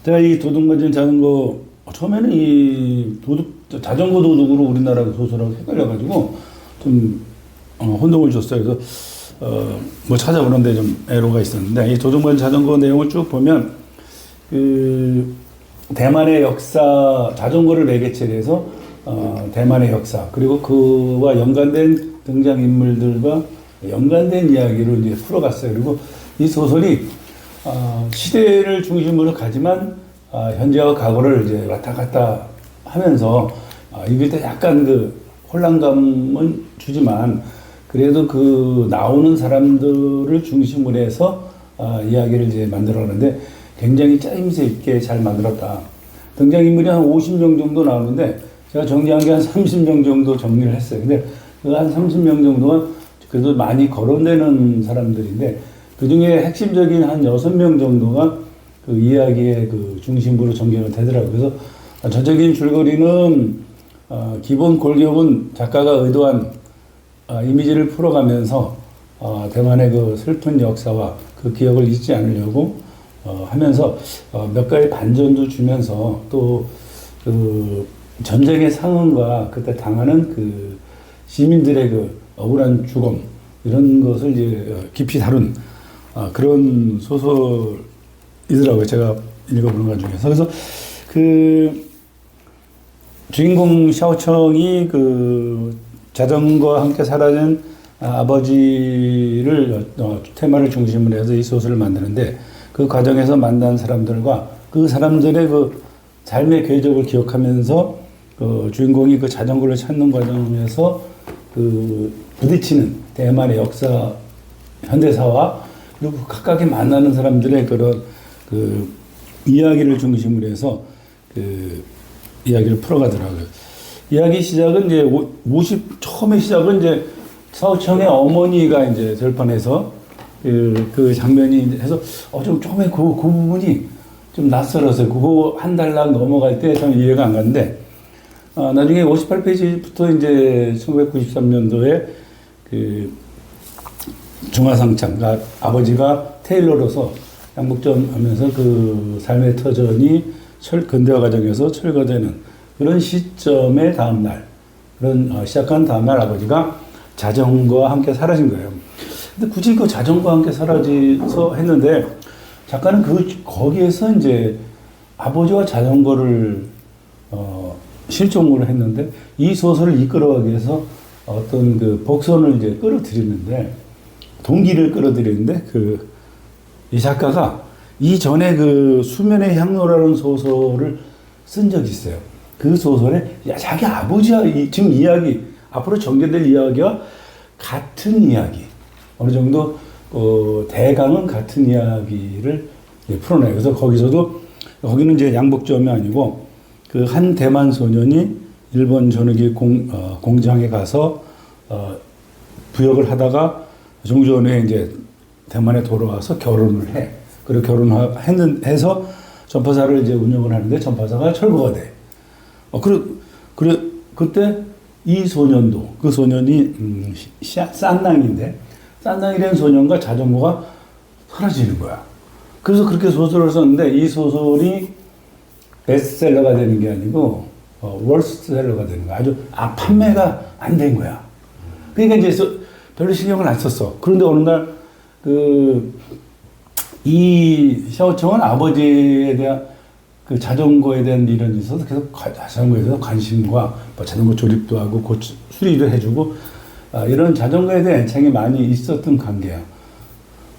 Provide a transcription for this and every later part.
제가 이 도둑맞은 자전거 처음에는 이 자전거 도둑으로 우리나라 소설하고 헷갈려가지고 좀 혼동을 줬어요. 그래서 뭐 찾아보는데 좀 애로가 있었는데 이 도둑맞은 자전거 내용을 쭉 보면 그 대만의 역사 자전거를 매개체로 해서 대만의 역사 그리고 그와 연관된 등장인물들과 연관된 이야기로 이제 풀어갔어요. 그리고 이 소설이 시대를 중심으로 가지만 현재와 과거를 이제 왔다 갔다 하면서 이게 약간 그 혼란감은 주지만 그래도 그 나오는 사람들을 중심으로 해서 이야기를 이제 만들어가는데 굉장히 짜임새 있게 잘 만들었다. 등장인물이 한 50명 정도 나오는데 제가 정리한 게 한 30명 정도 정리를 했어요. 근데 그 한 30명 정도가 그래도 많이 거론되는 사람들인데 그 중에 핵심적인 한 6명 정도가 그 이야기의 그 중심부로 전개가 되더라고요. 그래서 전체적인 줄거리는 기본 골격은 작가가 의도한 이미지를 풀어가면서 대만의 그 슬픈 역사와 그 기억을 잊지 않으려고 하면서 몇 가지 반전도 주면서 또 그 전쟁의 상황과 그때 당하는 그 시민들의 그 억울한 죽음 이런 것을 이제 깊이 다룬 그런 소설이더라고요. 제가 읽어보는 것 중에서. 그래서 그 주인공 샤오청이 그 자전거와 함께 사라진 아버지를 테마를 중심으로 해서 이 소설을 만드는데 그 과정에서 만난 사람들과 그 사람들의 그 삶의 궤적을 기억하면서 그 주인공이 그 자전거를 찾는 과정에서 그 부딪히는 대만의 역사, 현대사와 그리고 각각의 만나는 사람들의 그런 그 이야기를 중심으로 해서 그 이야기를 풀어가더라고요. 이야기 시작은 이제 처음에 시작은 이제 사오청의 어머니가 이제 절판해서 그 장면이 해서 좀 처음에 그 부분이 좀 낯설어서 그거 한 달락 넘어갈 때 참 이해가 안 갔는데 나중에 58페이지부터 이제 1993년도에 그 중화상창, 그러니까 아버지가 테일러로서 양복점 하면서 그 삶의 터전이 근대화 과정에서 철거되는 그런 시점의 다음날, 그런 시작한 다음날 아버지가 자전거와 함께 사라진 거예요. 근데 굳이 그 자전거와 함께 사라져서 했는데 작가는 거기에서 이제 아버지와 자전거를 실종을 했는데 이 소설을 이끌어가기 위해서 어떤 그 복선을 이제 끌어들이는데 동기를 끌어들이는데 이 작가가 이전에 그 수면의 향로라는 소설을 쓴 적이 있어요. 그 소설에 자기 아버지와 지금 이야기 앞으로 전개될 이야기와 같은 이야기 어느 정도 대강은 같은 이야기를 풀어내요. 그래서 거기는 이제 양복점이 아니고 그 한 대만 소년이 일본 전우기 공장에 가서 부역을 하다가 종전 후에 이제 대만에 돌아와서 결혼을 해. 그리고 해서 전파사를 이제 운영을 하는데 전파사가 철거가 돼. 그때 이 소년도 그 소년이 싼낭인데 싼낭이라는 소년과 자전거가 사라지는 거야. 그래서 그렇게 소설을 썼는데 이 소설이 베스트셀러가 되는 게 아니고 월스트셀러가 되는 거야. 아주 판매가 안 된 거야. 그러니까 이제 별로 신경을 안 썼어. 그런데 어느 날 이 샤오청은 아버지에 대한 그 자전거에 대한 미련이 있어서 계속 자전거에 대해서 관심과 자전거 조립도 하고 수리도 해주고 이런 자전거에 대한 애착이 많이 있었던 관계야.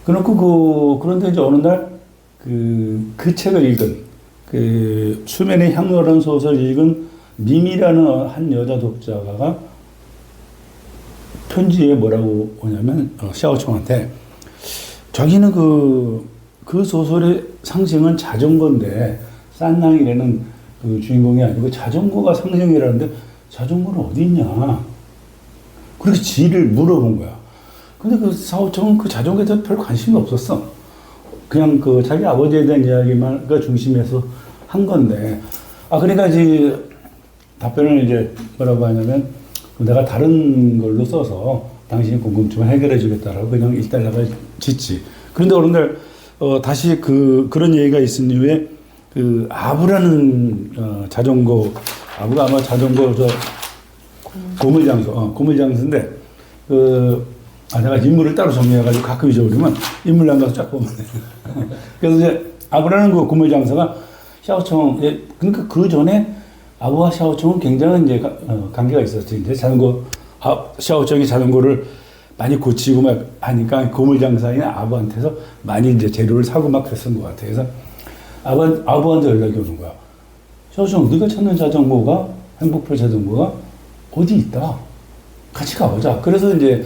그런데 이제 어느 날 그 책을 읽은 수면의 향로라는 소설을 읽은 미미라는 한 여자 독자가 편지에 뭐라고 오냐면 샤오청한테 자기는 그 소설의 상징은 자전거인데 싼낭이라는 그 주인공이 아니고 자전거가 상징이라는데 자전거는 어디 있냐 그렇게 지를 물어본 거야. 근데 그 샤오청은 그 자전거에 대해 별 관심이 없었어. 그냥 자기 아버지에 대한 이야기만가 중심에서 한 건데 그러니까 이제 답변을 이제 뭐라고 하냐면 내가 다른 걸로 써서 당신이 궁금증을 해결해 주겠다라고 그냥 일단락을 짓지. 그런데 어느 날 다시 그런 얘기가 있은 이후에 그 아부라는 자전거, 아부가 아마 자전거 고물장소, 고물장소인데 내가 인물을 따로 정리해가지고 가끔 잊어버리면 인물란 가서 쫙 보면 돼. 그래서 이제 아부라는 그 고물장소가 샤오청, 그러니까 그 전에 아부와 샤오청은 굉장한 이제 관계가 있었지. 이제 샤오청이 자전거를 많이 고치고 막 하니까 고물장사인 아부한테서 많이 이제 재료를 사고 막 그랬던 것 같아. 그래서 아부한테 연락이 오는 거야. 샤오청, 네가 찾는 자전거가, 행복풀 자전거가 어디 있다. 같이 가보자. 그래서 이제,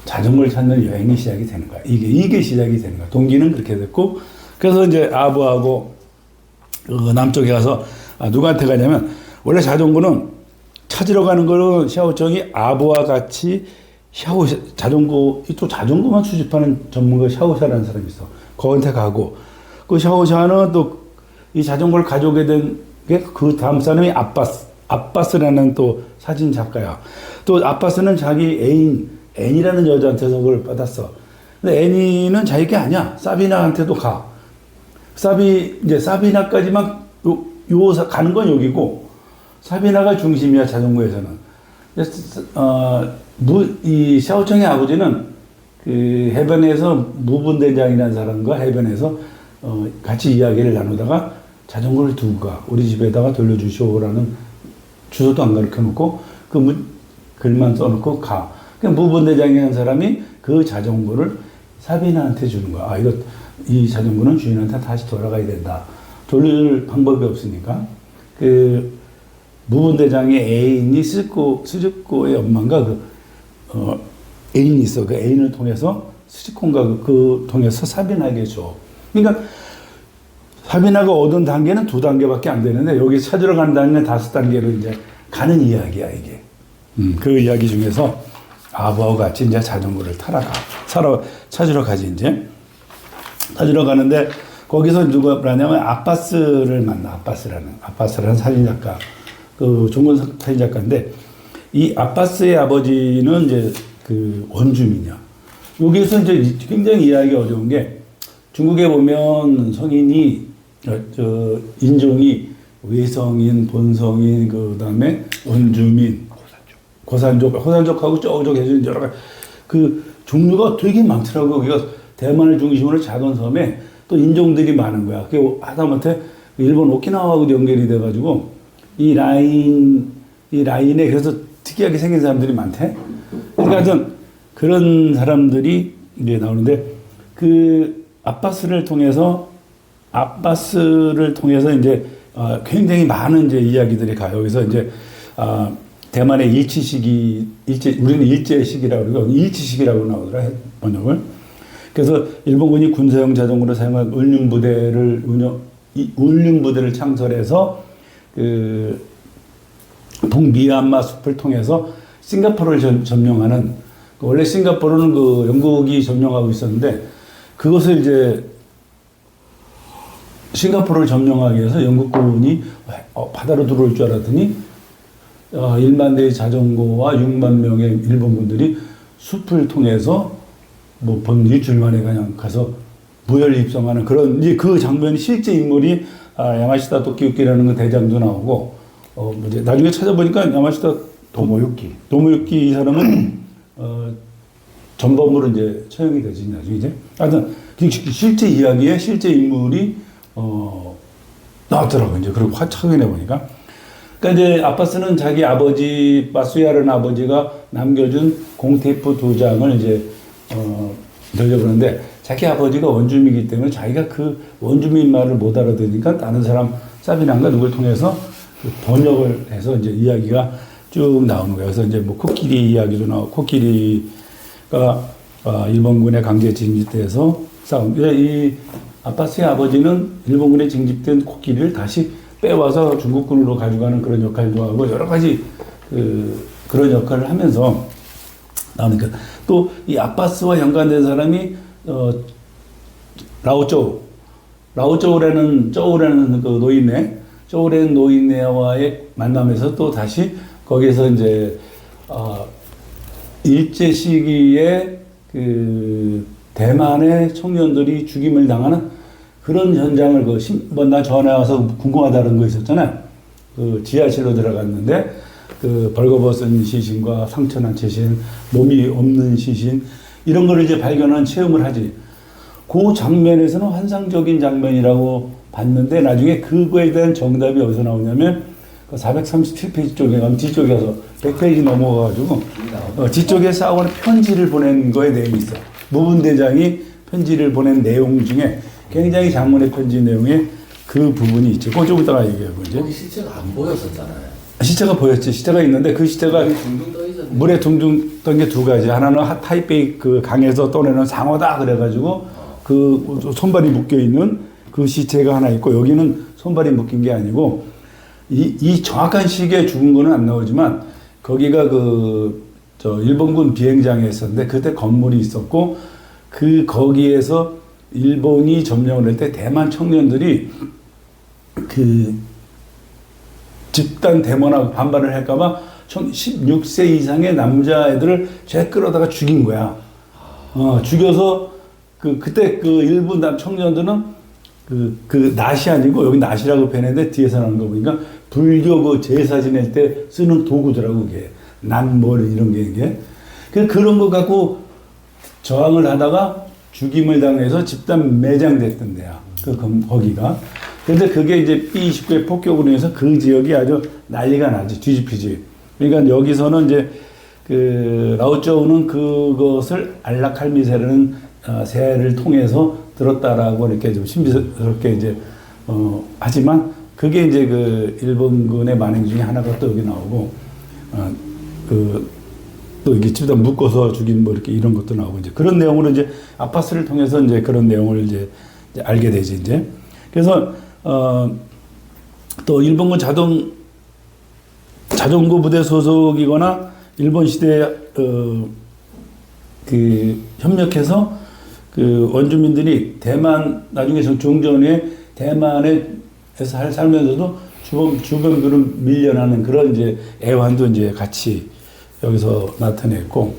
자전거를 찾는 여행이 시작이 되는 거야. 이게 시작이 되는 거야. 동기는 그렇게 됐고, 그래서 이제 아부하고 남쪽에 가서 누구한테 가냐면, 원래 자전거는 찾으러 가는 거는 샤오청이 아부와 같이 또 자전거만 수집하는 전문가 샤오샤라는 사람이 있어. 거한테 가고, 그 샤오샤는 또 이 자전거를 가져오게 된 게 그 다음 사람이 아빠스라는 또 사진 작가야. 또 아빠스는 자기 애니라는 여자한테서 그걸 받았어. 근데 애니는 자기 게 아니야. 사비나한테도 가. 이제 사비나까지만 가는 건 여기고, 사비나가 중심이야, 자전거에서는. 이 샤오청의 아버지는 그 해변에서 무분대장이라는 사람과 해변에서 같이 이야기를 나누다가 자전거를 두고 가. 우리 집에다가 돌려주시오라는 주소도 안 가르쳐 놓고 글만 써놓고 가. 그러니까 무분대장이라는 사람이 그 자전거를 사비나한테 주는 거야. 이 자전거는 주인한테 다시 돌아가야 된다. 돌릴 방법이 없으니까. 그 무분대장의 애인이 스즈코의 엄마가 애인이 있어. 그 애인을 통해서 스즈코가 통해서 사비나에게 줘. 그러니까 사비나가 얻은 단계는 2단계밖에 안 되는데 여기 찾으러 가는 단계는 5단계로 이제 가는 이야기야, 이게. 그 이야기 중에서 아부하고 같이 이제 자전거를 찾으러 가지, 이제. 찾으러 가는데 거기서 누가 뭐냐면 아빠스를 만나. 아빠스라는 사진작가. 중국 사진작가인데 이 아빠스의 아버지는 이제 그 원주민이야. 여기서 이제 굉장히 이해하기 어려운 게 중국에 보면 성인이 인종이 외성인, 본성인, 그다음에 원주민, 호산족하고 저쪽 해주는 여러 가지 그 종류가 되게 많더라고. 여기가 대만을 중심으로 작은 섬에 또 인종들이 많은 거야. 그게 하다못해 일본 오키나와하고도 연결이 돼가지고 이 라인에 그래서 특이하게 생긴 사람들이 많대. 그러니까 하여튼 그런 사람들이 이제 나오는데 그 아빠스를 통해서 이제 굉장히 많은 이제 이야기들이 가요. 여기서 이제 대만의 우리는 일제시기라고 그러고 일치시기라고 나오더라, 번역을. 그래서 일본군이 군사용 자전거를 사용한 울륜부대를 창설해서 그 북미얀마 숲을 통해서 싱가포르를 점령하는, 원래 싱가포르는 그 영국이 점령하고 있었는데 그것을 이제 싱가포르를 점령하기 위해서 영국군이 바다로 들어올 줄 알았더니 1만 대의 자전거와 6만 명의 일본군들이 숲을 통해서 일주일 만에 그냥 가서 무혈 입성하는 그런 그 장면이 실제 인물이 야마시타 도끼우키라는 그 대장도 나오고 나중에 찾아보니까 야마시타 도모유키 이 사람은 전범으로 이제 처형이 되지 나중에 이제 하여튼 실제 이야기에 실제 인물이 나왔더라고 이제. 그리고 확인해 보니까 그러니까 이제 아빠스는 자기 아버지 바수야라는 아버지가 남겨준 공테이프 2장을 이제 돌려보는데 자기 아버지가 원주민이기 때문에 자기가 그 원주민 말을 못 알아들으니까 다른 사람 사비난가 누굴 통해서 번역을 해서 이제 이야기가 쭉 나오는 거예요. 그래서 이제 코끼리 이야기도 나오고 코끼리가 일본군의 강제 징집돼서 싸움. 이 아빠스의 아버지는 일본군에 징집된 코끼리를 다시 빼와서 중국군으로 가져가는 그런 역할도 하고 여러 가지 그런 역할을 하면서 나오니까 또 이 아빠스와 연관된 사람이 라오쩌우라는 그 노인네와의 만남에서 또 다시 거기서 이제 일제 시기에 그 대만의 청년들이 죽임을 당하는 그런 현장을 나 전에 와서 궁금하다는 거 있었잖아요. 그 지하실로 들어갔는데 그 벌거벗은 시신과 상처난 시신, 몸이 없는 시신 이런 거를 이제 발견한 체험을 하지. 그 장면에서는 환상적인 장면이라고 봤는데 나중에 그거에 대한 정답이 어디서 나오냐면 그 437페이지 쪽에 가면 뒤쪽에 가서 100페이지 넘어가가지고 뒤쪽에 싸우는 편지를 보낸 거에 내용이 있어. 무분대장이 편지를 보낸 내용 중에 굉장히 장문의 편지 내용에 그 부분이 있죠. 그거 좀 이따가 얘기해보 이제. 거기 실제가 안 보였었잖아요. 시체가 보였지. 시체가 있는데 그 시체가 둥둥 떠 있었네. 물에 둥둥 떤 게 두 가지. 하나는 타이베이 그 강에서 떠내는 상어다 그래가지고 그 손발이 묶여 있는 그 시체가 하나 있고 여기는 손발이 묶인 게 아니고 이 정확한 시기에 죽은 거는 안 나오지만 거기가 일본군 비행장에 있었는데 그때 건물이 있었고 거기에서 일본이 점령을 할 때 대만 청년들이 그 집단 데모나 반발을 할까봐 16세 이상의 남자애들을 죄 끌어다가 죽인 거야. 죽여서 그때 그 일본 청년들은 그 낫이 아니고 여기 낫이라고 표현했는데 뒤에서 나온 거 보니까 불교 그 제사 지낼 때 쓰는 도구더라고 그게. 난뭘 이런 게 이게. 그런 거 갖고 저항을 하다가 죽임을 당해서 집단 매장됐던 데야. 거기가. 근데 그게 이제 B29의 폭격으로 인해서 그 지역이 아주 난리가 나지. 뒤집히지. 그러니까 여기서는 이제 라오쩌우는 그것을 알라칼미세라는 새를 통해서 들었다라고 이렇게 좀 신비스럽게 이제, 하지만 그게 이제 일본군의 만행 중에 하나가 또 여기 나오고, 또 이게 집단 묶어서 죽인 뭐 이렇게 이런 것도 나오고 이제 그런 내용으로 이제 아파스를 통해서 이제 그런 내용을 이제 알게 되지 이제. 그래서 또 일본군 자전거 부대 소속이거나 일본 시대에 협력해서 원주민들이 대만 나중에 종전에 대만에서 살면서도 주변으로 밀려나는 그런 이제 애환도 이제 같이 여기서 나타냈고,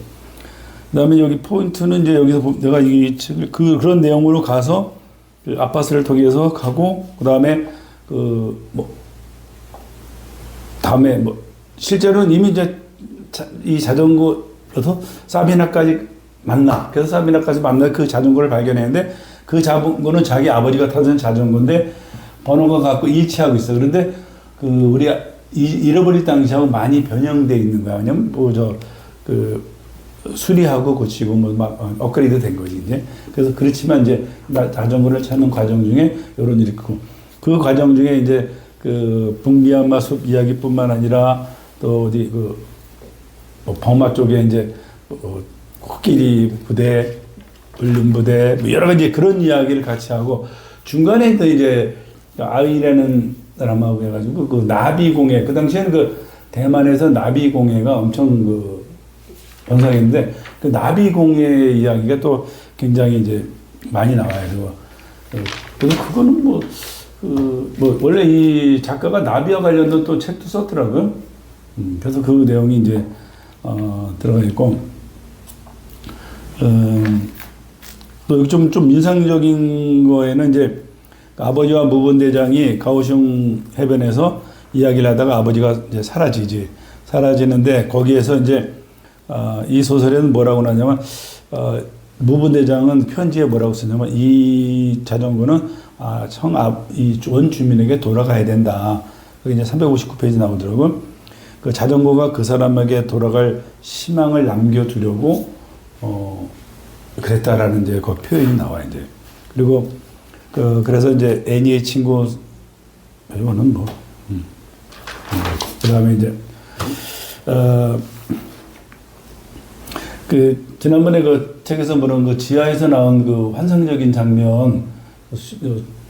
그다음에 여기 포인트는 이제 여기서 내가 이 책을 그런 내용으로 가서 아파스를 통해서 가고, 그다음에 다음에 실제로는 이미 이제 이 자전거에서 사비나까지 만나. 그래서 사비나까지 만나 그 자전거를 발견했는데 그 자전거는 자기 아버지가 타던 자전거인데 번호가 갖고 일치하고 있어. 그런데 우리 잃어버릴 당시하고 많이 변형돼 있는 거야. 왜냐면 수리하고 고치고 막 업그레이드 된 거지 이제. 그래서 그렇지만 이제 자전거를 찾는 과정 중에 이런 일이 있고, 그 과정 중에 이제 북미얀마 숲 이야기뿐만 아니라 또 어디 버마 쪽에 이제 코끼리 부대, 울름 부대, 여러 가지 그런 이야기를 같이 하고, 중간에 또 이제 아이라는 사람하고 해가지고 나비공예, 그 당시에는 대만에서 나비공예가 엄청 번성했는데 그 나비공예 이야기가 또 굉장히 이제 많이 나와요. 그래서 그거는 원래 이 작가가 나비와 관련된 또 책도 썼더라고요. 그래서 그 내용이 이제 들어가 있고, 또 여기 좀 인상적인 거에는 이제 아버지와 무분대장이 가오슝 해변에서 이야기를 하다가 아버지가 이제 사라지는데 거기에서 이제 이 소설에는 뭐라고 나냐면 무분대장은 편지에 뭐라고 쓰냐면 이 자전거는 이 원주민에게 돌아가야 된다. 그게 이제 359페이지 나오더라고요. 그 자전거가 그 사람에게 돌아갈 희망을 남겨두려고 그랬다라는 이제 그 표현이 나와요 이제. 그리고 그래서 이제 애니의 친구 이거는 그다음에 이제 지난번에 책에서 보는 지하에서 나온 환상적인 장면,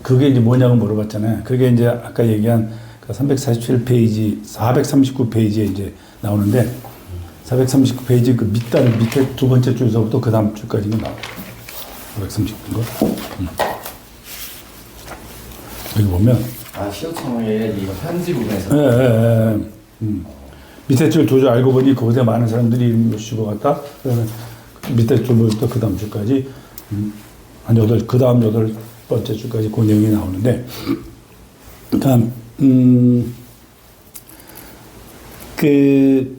그게 이제 뭐냐고 물어봤잖아요. 그게 이제 아까 얘기한 347페이지, 439페이지에 이제 나오는데 439페이지 밑에 두 번째 줄서부터 그 다음 줄까지 나와요. 439거. 여기 보면 시어청의 이 편지 부분에서 밑에 줄 두 줄 알고 보니 그곳에 많은 사람들이 이름을 주고 갔다. 그래서 밑에 줄부터 그 다음 줄까지 한 8, 그 다음 8 번째 줄까지 그 내용이 나오는데, 그러니까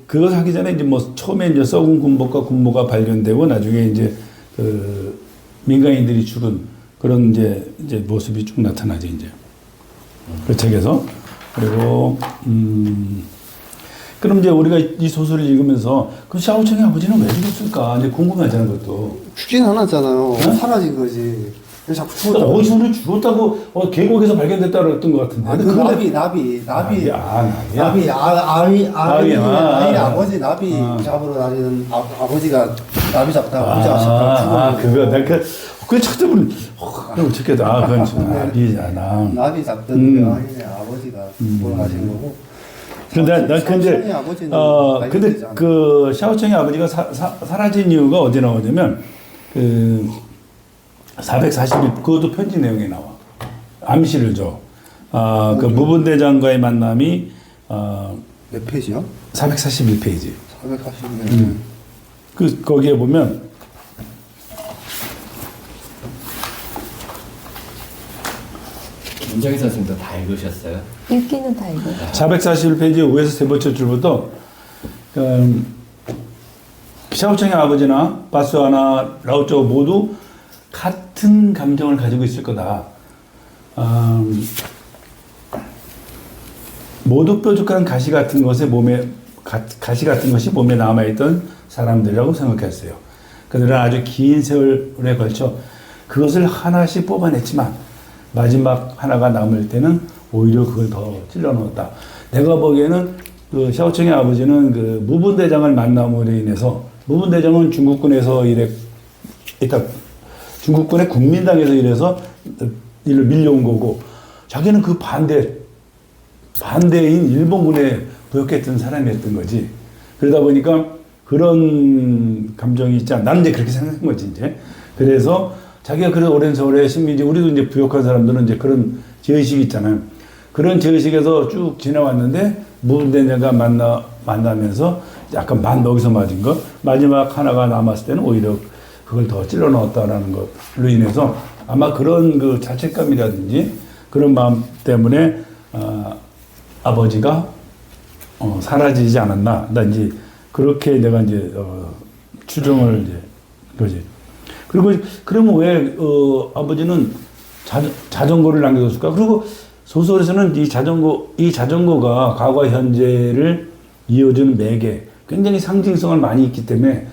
그걸 하기 전에 이제 뭐 처음에 이제 썩은 군복과 군모가 발견되고 나중에 이제 그 민간인들이 죽은 그런 이제 모습이 쭉 나타나죠 이제 그 책에서. 그리고 그럼 이제 우리가 이 소설을 읽으면서 그 샤오청의 아버지는 왜 죽었을까 이제 궁금하잖아요 그것도. 죽진 않았잖아요. 네? 사라진 거지. 왜 자꾸 죽었다고? 어디서는 죽었다고 계곡에서 발견됐다고 그랬던 것 같은데. 아, 그 나비. 아버지 나비 잡으러 다니는 아버지가 나비 잡다가 부자 잡다가 그거 내가 그걸 찾아보니 그럼 좋겠다. 그건 좀 나비잖아. 나비 잡던 그 아이의 아버지가 돌아가신 거고. 근데 나 근데 근데 그 샤오청의 아버지가 사라진 이유가 어디 나오냐면 그 441 그것도 편지 내용에 나와. 암시를 줘. 그 무분대장과의 만남이 몇 페이지요? 441페이지. 441. 그 거기에 보면 김정희 선생님도 다 읽으셨어요? 읽기는 다 읽어요. 441페이지 5에서 세 번째 줄부터 샤오청의 아버지나 바스와나 라오쩌 모두 같은 감정을 가지고 있을 거다. 모두 뾰족한 가시 같은 것에 가시 같은 것이 몸에 남아있던 사람들이라고 생각했어요. 그들은 아주 긴 세월에 걸쳐 그것을 하나씩 뽑아냈지만 마지막 하나가 남을 때는 오히려 그걸 더 찔러 넣었다. 내가 보기에는 그 샤오청의 아버지는 그 무분대장을 만남으로 인해서 무분대장은 중국군에서 일단 중국군의 국민당에서 이래서 이를 밀려온 거고 자기는 그 반대인 일본군에 부역했던 사람이었던 거지. 그러다 보니까 그런 감정이 있지 않나. 나는 이제 그렇게 생각한 거지, 이제. 그래서 자기가 그런 오랜 세월의 식민지, 우리도 이제 부역한 사람들은 이제 그런 죄의식이 있잖아요. 그런 죄의식에서 쭉 지나왔는데, 무분대장과 만나면서 약간 여기서 맞은 거, 마지막 하나가 남았을 때는 오히려 그걸 더 찔러 넣었다라는 것으로 인해서 아마 그런 그 자책감이라든지 그런 마음 때문에, 아버지가, 사라지지 않았나. 나 이제 그렇게 내가 이제, 추정을 이제, 그러지. 그리고, 그러면 왜, 아버지는 자전거를 남겨뒀을까? 그리고 소설에서는 이 자전거가 과거 현재를 이어주는 매개, 굉장히 상징성을 많이 있기 때문에,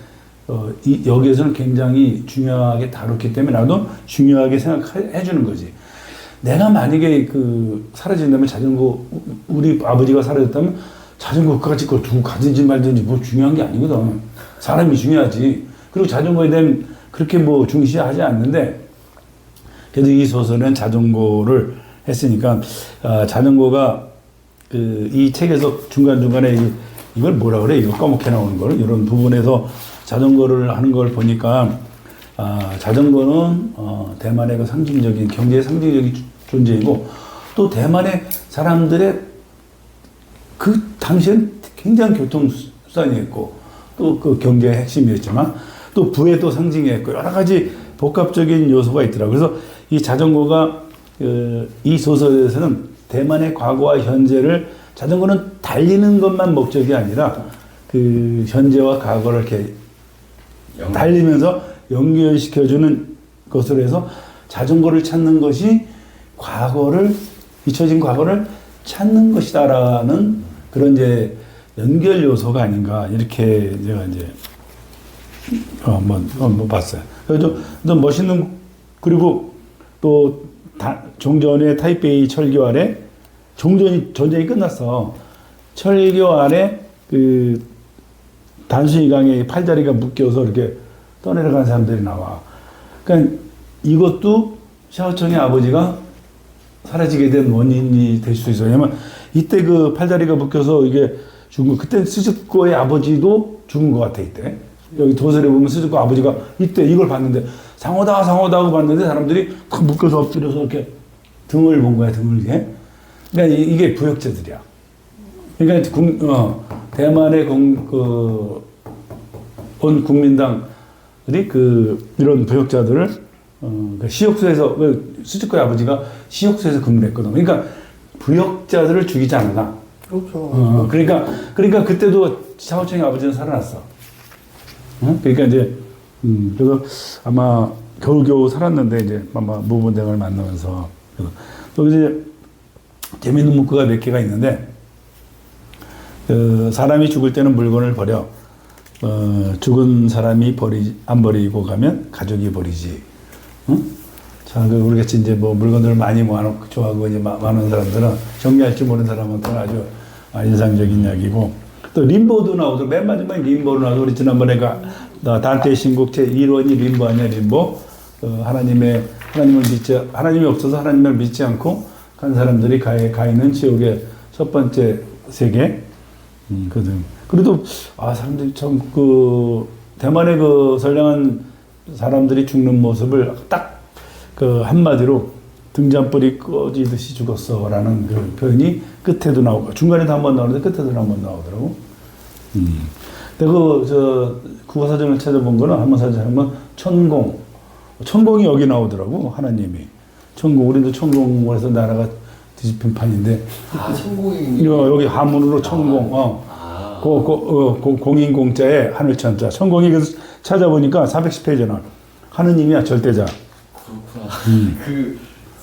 여기에서는 굉장히 중요하게 다뤘기 때문에 나도 중요하게 생각해 주는 거지. 내가 만약에 사라진다면 우리 아버지가 사라졌다면 자전거까지 그걸 두고 가든지 말든지 뭐 중요한 게 아니거든. 사람이 중요하지. 그리고 자전거에 대한 그렇게 뭐 중시하지 않는데, 그래도 이 소설은 자전거를 했으니까, 자전거가 이 책에서 중간중간에 이걸 뭐라 그래? 이거 까먹게 나오는 거를 이런 부분에서 자전거를 하는 걸 보니까, 자전거는 대만의 그 상징적인 경제의 상징적인 존재이고 또 대만의 사람들의 그 당시엔 굉장히 교통수단이었고 또 그 경제의 핵심이었지만 또 부의 또 상징이었고 여러 가지 복합적인 요소가 있더라고요. 그래서 이 자전거가 이 소설에서는 대만의 과거와 현재를 자전거는 달리는 것만 목적이 아니라 그 현재와 과거를 이렇게 달리면서 연결시켜주는 것으로 해서 자전거를 찾는 것이 잊혀진 과거를 찾는 것이다라는 그런 이제 연결 요소가 아닌가 이렇게 제가 이제 한번 봤어요. 그래서 좀 멋있는. 그리고 또 종전의 타이베이 철교 아래 전쟁이 끝났어. 철교 아래 그 단수이강에 팔다리가 묶여서 이렇게 떠내려간 사람들이 나와. 그러니까 이것도 샤오청의 아버지가 사라지게 된 원인이 될 수 있어요. 왜냐면 이때 그 팔다리가 묶여서 이게 죽은 거, 그때 스즈코의 아버지도 죽은 것 같아, 이때. 여기 도설에 보면 스즈코 아버지가 이때 이걸 봤는데 상어다 하고 봤는데 사람들이 탁 묶여서 엎드려서 이렇게 등을 본 거야, 등을 이렇게. 그러니까 이게 부역자들이야. 그러니까 대만의 온 국민당들이 이런 부역자들을 그 시역소에서 수직고의 아버지가 시역소에서 근무를 했거든. 그러니까 부역자들을 죽이지 않나. 그렇죠. 그러니까 그때도 샤오청의 아버지는 살아났어. 그러니까 이제 그래서 아마 겨우겨우 살았는데 이제 아마 무분대을 만나면서 또 이제 재밌는 문구가 몇 개가 있는데 사람이 죽을 때는 물건을 버려 죽은 사람이 안 버리고 가면 가족이 버리지. 자, 우리가 이제 뭐 물건들을 많이 모아놓고 좋아하고 이제 많은 사람들은 정리할 줄 모르는 사람한테는 아주 인상적인 이야기고 또 림보도 나오고 맨 마지막에 림보로 나오고 우리 지난번에 단테의 신곡 제 1원이 림보 아니야 림보 하나님을 믿지 하나님이 없어서 하나님을 믿지 않고 간 사람들이 가 있는 지옥의 첫 번째 세계 거든. 그래도 사람들이 참 대만의 선량한 사람들이 죽는 모습을 딱 한마디로 등잔불이 꺼지듯이 죽었어라는 그 표현이 끝에도 나오고 중간에도 한번 나오는데 끝에도 한번 나오더라고. 근데 국어사전을 찾아본 거는 한번 찾아보면 천공이 여기 나오더라고. 하나님이 천공. 우리도 천공을 해서 나라가 뒤집힌 판인데 천공이 여기 한문으로 천공. 공인공자에 하늘천자. 천공이 그래서 찾아보니까 410페이지에 나와. 하느님이야 절대자. 그렇구나.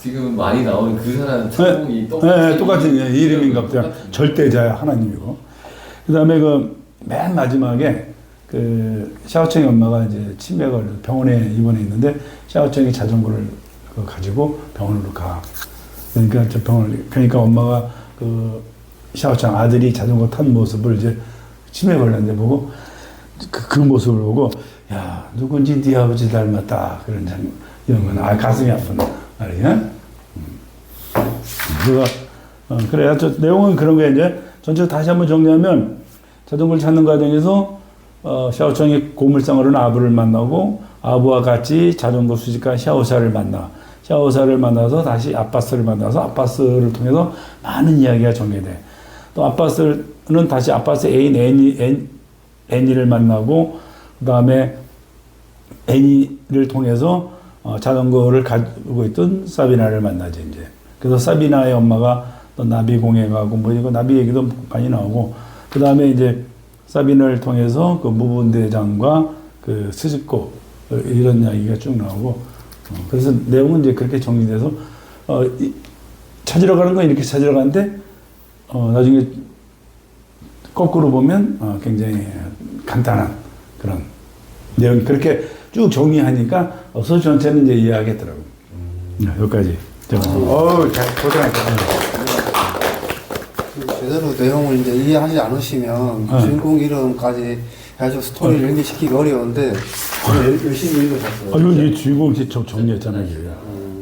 지금 많이 나오는 그 사람 천공이 똑같은 이름인가 보다. 절대자야 하나님이고. 그다음에 맨 마지막에 샤오청의 엄마가 이제 치매가 걸려서 병원에 입원해 있는데 샤오청이 자전거를 가지고 병원으로 가. 그러니까 엄마가 샤오청 아들이 자전거 탄 모습을 이제 치매 걸렸는데 보고 그 모습을 보고 야 누군지 네 아버지 닮았다 그런 장면 이런 건 가슴이 아픈 말이야. 그래야 내용은 그런 게 이제 전체 다시 한번 정리하면 자전거를 찾는 과정에서 샤오청이 고물상어른 아부를 만나고 아부와 같이 자전거 수집가 샤오샤를 만나. 샤오샤를 만나서 다시 아빠스를 만나서 아빠스를 통해서 많은 이야기가 전개돼. 또 아빠스는 다시 아빠스 애인 애니를 만나고 그 다음에 애니를 통해서 자전거를 가지고 있던 사비나를 만나지 이제. 그래서 사비나의 엄마가 또 나비공에 가고 뭐 이거 나비 얘기도 많이 나오고 그 다음에 이제 사비나를 통해서 그 무분대장과 그 스즈코 이런 이야기가 쭉 나오고 그래서 내용은 이제 그렇게 정리돼서 찾으러 가는 건 이렇게 찾으러 가는데 나중에 거꾸로 보면 굉장히 간단한 그런 내용 그렇게 쭉 정리하니까 소설 전체는 이제 이해하겠더라고. 여기까지. 잘 고생하셨습니다. 제대로 내용을 이제 이해하지 않으시면 주인공 이름까지 해서 스토리를 연기시키기 어려운데 열심히 읽으셨어요. 이 주인공 진짜 정리했잖아요.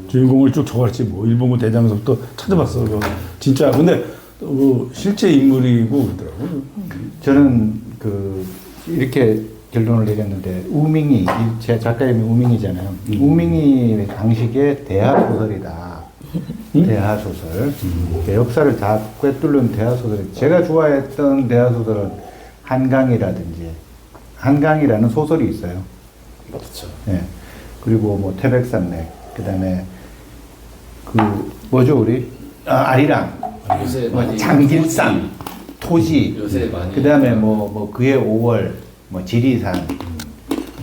주인공을 쭉 적었지 뭐 일본군 대장서부터 찾아봤어. 진짜 근데 실제 인물이고 그러더라고. 저는 이렇게 결론을 내렸는데 우밍이 제 작가 이름이 우밍이잖아요. 우밍이 방식의 대하 소설이다. 대하 소설. 역사를 다 꿰뚫는 대하 소설. 제가 좋아했던 대하 소설은 한강이라는 소설이 있어요. 그렇죠. 예. 그리고 뭐 태백산맥, 그다음에 뭐죠 우리 아리랑, 요새 뭐 많이 장길산, 토지, 요새 많이 그다음에 뭐 그해 5월, 뭐 지리산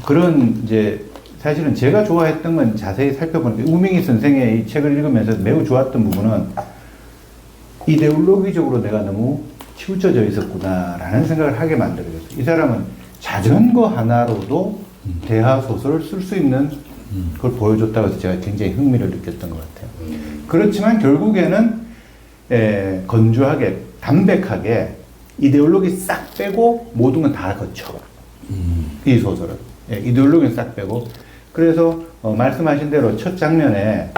그런 이제 사실은 제가 좋아했던 건 자세히 살펴보는데 우명희 선생의 이 책을 읽으면서 매우 좋았던 부분은 이데올로기적으로 내가 너무 치우쳐져 있었구나라는 생각을 하게 만들어졌어요. 이 사람은 자전거 하나로도 대하 소설을 쓸 수 있는 걸 보여줬다고 해서 제가 굉장히 흥미를 느꼈던 것 같아요. 그렇지만 결국에는 건조하게 담백하게 이데올로기 싹 빼고 모든 건 다 거쳐. 이 소설은 이데올로기는 싹 빼고 그래서 말씀하신 대로 첫 장면에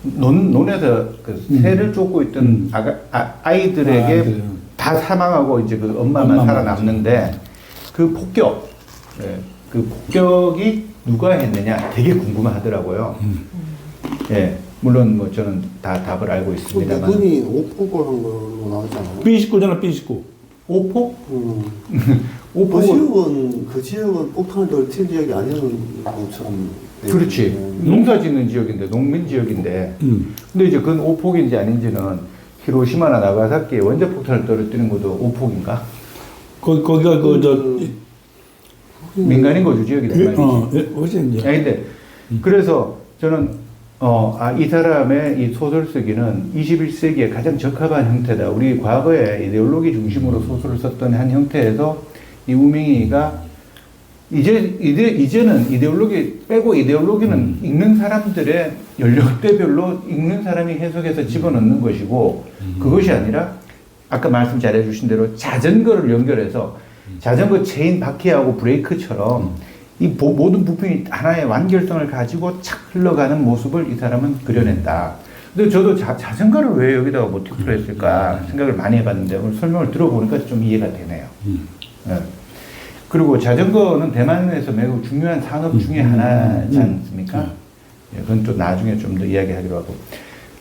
논에서 새를 쫓고 있던 아이들에게 다 사망하고 이제 그 엄마만 살아남는데 그 폭격이 누가 했느냐 되게 궁금하더라고요. 예, 물론 뭐 저는 다 답을 알고 있습니다만. 그분이 오폭을 한 걸로 나오잖아요. B19잖아 B19. 오폭? 오폭은 그 지역은 폭탄을 떨어뜨린 지역이 아니었는 것처럼. 그렇지. 농사 짓는 지역인데, 농민 지역인데. 근데 이제 그건 오폭인지 아닌지는 히로시마나 나가사키에 원자폭탄을 떨어뜨린 것도 오폭인가? 거기가 민간인 거주 지역이다. 이 말이지. 어제 이제. 아니, 근데, 그래서 저는, 이 사람의 이 소설 쓰기는 21세기에 가장 적합한 형태다. 우리 과거에 이데올로기 중심으로 소설을 썼던 한 형태에서 이 우명이가 이제는 이데올로기 빼고 이데올로기는 읽는 사람들의 연령대별로 읽는 사람이 해석해서 집어넣는 것이고 그것이 아니라 아까 말씀 잘해주신 대로 자전거를 연결해서 자전거 체인 바퀴하고 브레이크처럼 이 모든 부품이 하나의 완결성을 가지고 착 흘러가는 모습을 이 사람은 그려냈다. 근데 저도 자전거를 왜 여기다가 모티프로 했을까 생각을 많이 해봤는데 오늘 설명을 들어보니까 좀 이해가 되네요. 네. 그리고 자전거는 대만에서 매우 중요한 산업 중에 하나지 않습니까? 예, 그건 또 나중에 좀 더 이야기하기로 하고.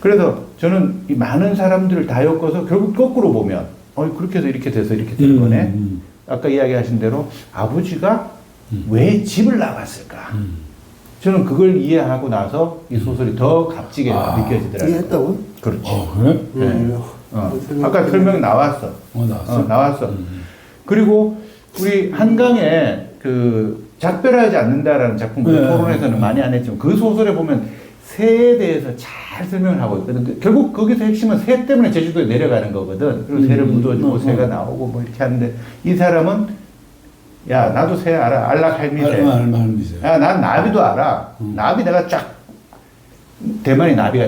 그래서 저는 이 많은 사람들을 다 엮어서 결국 거꾸로 보면, 그렇게 해서 이렇게 돼서 이렇게 된 거네. 아까 이야기하신 대로 아버지가 왜 집을 나갔을까? 저는 그걸 이해하고 나서 이 소설이 더 값지게 느껴지더라고요. 이해했다고? 그렇지. 그래? 네. 아까 설명이 나왔어. 나왔어. 나왔어. 그리고 우리 한강에 그 작별하지 않는다라는 작품 그 토론에서는 많이 안 했지만 그 소설에 보면 새에 대해서 잘 설명을 하고 있거든. 결국 거기서 핵심은 새 때문에 제주도에 내려가는 거거든. 그리고 새를 묻어주고 새가 나오고 뭐 이렇게 하는데 이 사람은 야 나도 새 알아. 알라칼미새. 야 난 나비도 알아. 나비 내가 쫙 대만이 나비가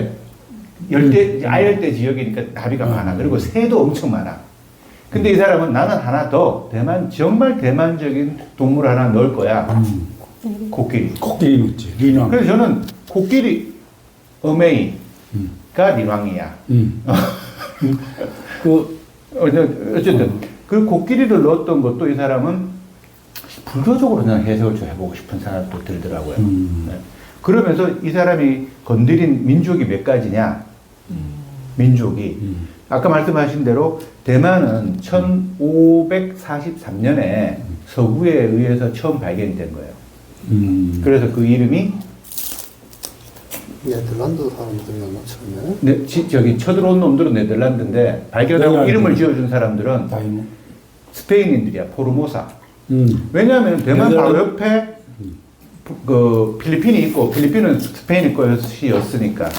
아열대 지역이니까 나비가 많아. 그리고 새도 엄청 많아. 근데 이 사람은 나는 하나 더 정말 대만적인 동물 하나 넣을 거야. 코끼리. 코끼리 묻지. 리왕. 그래서 저는 코끼리 어메이가 리왕이야. 어쨌든 그 코끼리를 넣었던 것도 이 사람은 불교적으로 그냥 해석을 좀 해보고 싶은 생각도 들더라고요. 네. 그러면서 이 사람이 건드린 민족이 몇 가지냐? 민족이 아까 말씀하신 대로 대만은 1543년에 서구에 의해서 처음 발견된 거예요. 그래서 그 이름이 네덜란드 사람들이었나 처음에? 저기 쳐들어온 놈들은 네덜란드인데 발견하고 이름을 지어준 사람들은 스페인인들이야. 포르모사. 왜냐하면 대만 바로 옆에 그 필리핀이 있고 필리핀은 스페인 것이었으니까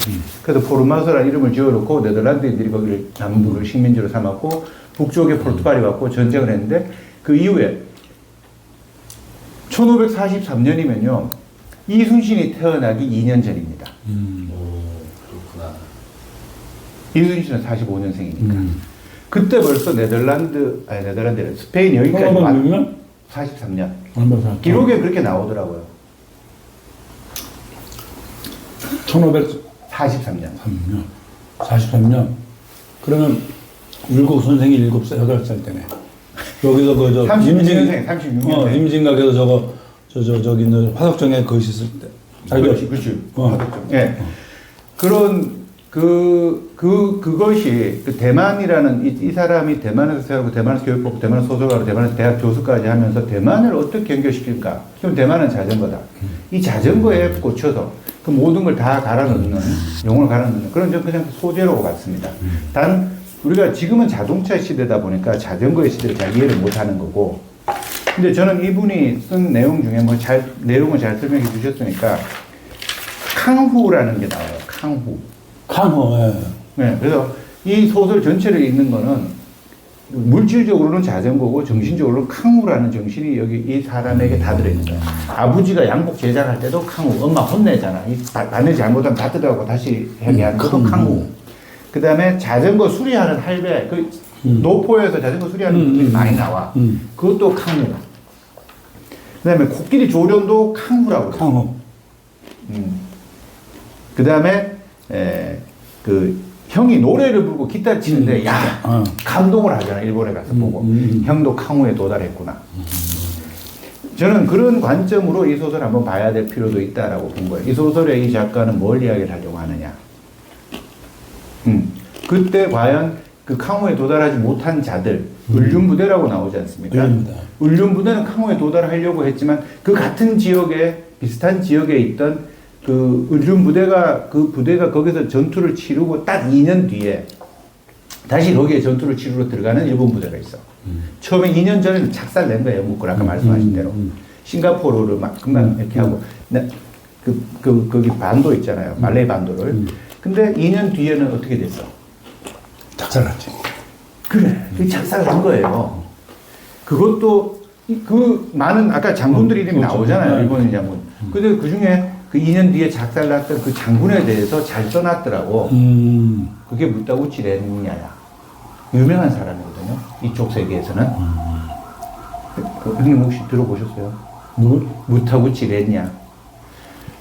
그래서 포르모사라는 이름을 지어놓고 네덜란드인들이 거기를 남부를 식민지로 삼았고 북쪽에 포르투갈이 왔고 전쟁을 했는데 그 이후에 1543년이면요 이순신이 태어나기 2년 전입니다. 그렇구나. 이순신은 45년생이니까 그때 벌써 스페인 여기까지 왔 43년. 기록에 그렇게 나오더라고요. 1543년. 43년. 그러면 울국 선생이 7살, 8살 때네. 여기서 36년생. 임진각에서 저기 있는 화덕정에 거기 있을 때. 그렇지. 예. 그런 그것이 그 대만이라는 이 사람이 대만에서 살고 대만에서 교육받고 대만에서 소설가로 대만에서 대학 교수까지 하면서 대만을 어떻게 연결시킬까? 그럼 대만은 자전거다. 이 자전거에 꽂혀서 그 모든 걸 다 갈아넣는 영혼을 갈아넣는 그런 좀 그냥 소재라고 봤습니다. 단 우리가 지금은 자동차 시대다 보니까 자전거의 시대를 잘 이해를 못하는 거고. 근데 저는 이분이 쓴 내용 중에 내용을 잘 설명해 주셨으니까 캉후라는 게 나와요. 캉후. 네, 그래서 이 소설 전체를 읽는 거는 물질적으로는 자전거고 정신적으로는 캉후라는 정신이 여기 이 사람에게 다 들어있는 거예요. 아버지가 양복 제작할 때도 캉후. 엄마 혼내잖아. 바늘 잘못하면 다 뜯어가고 다시 하게 하는 것도 캉후. 그 다음에 자전거 수리하는 할배. 노포에서 자전거 수리하는 분들이 많이 나와. 그것도 캉후. 그 다음에 코끼리 조련도 캉후라고 그래요. 캉후. 그 다음에 그 형이 노래를 부르고 기타를 치는데 감동을 하잖아. 일본에 가서 보고 형도 캉후에 도달했구나. 저는 그런 관점으로 이 소설을 한번 봐야 될 필요도 있다라고 본 거예요. 이 소설의 이 작가는 뭘 이야기를 하려고 하느냐. 그때 과연 그 강호에 도달하지 못한 자들, 을륜부대라고 나오지 않습니까? 을륜부대. 을륜부대는 강호에 도달하려고 했지만 그 같은 지역에 비슷한 지역에 있던 그 을륜부대가 그 부대가 거기서 전투를 치르고 딱 2년 뒤에 다시 거기에 전투를 치르러 들어가는 일본 부대가 있어. 처음에 2년 전에는 착살낸 거예요. 영국군 아까 말씀하신 대로. 싱가포르를 막 금방 이렇게 하고 거기 반도 있잖아요. 말레이 반도를. 근데 2년 뒤에는 어떻게 됐어? 작살났지. 그래. 그 작살난 거예요. 그것도 그 많은 아까 장군들 이름이 그렇죠. 나오잖아요. 네. 일본인 장군. 근데 그 중에 그 2년 뒤에 작살났던 그 장군에 대해서 잘 써놨더라고. 그게 무타구치 렌야야. 유명한 사람이거든요. 이쪽 세계에서는. 그 형님 혹시 들어보셨어요? 누구? 무타구치 렌야.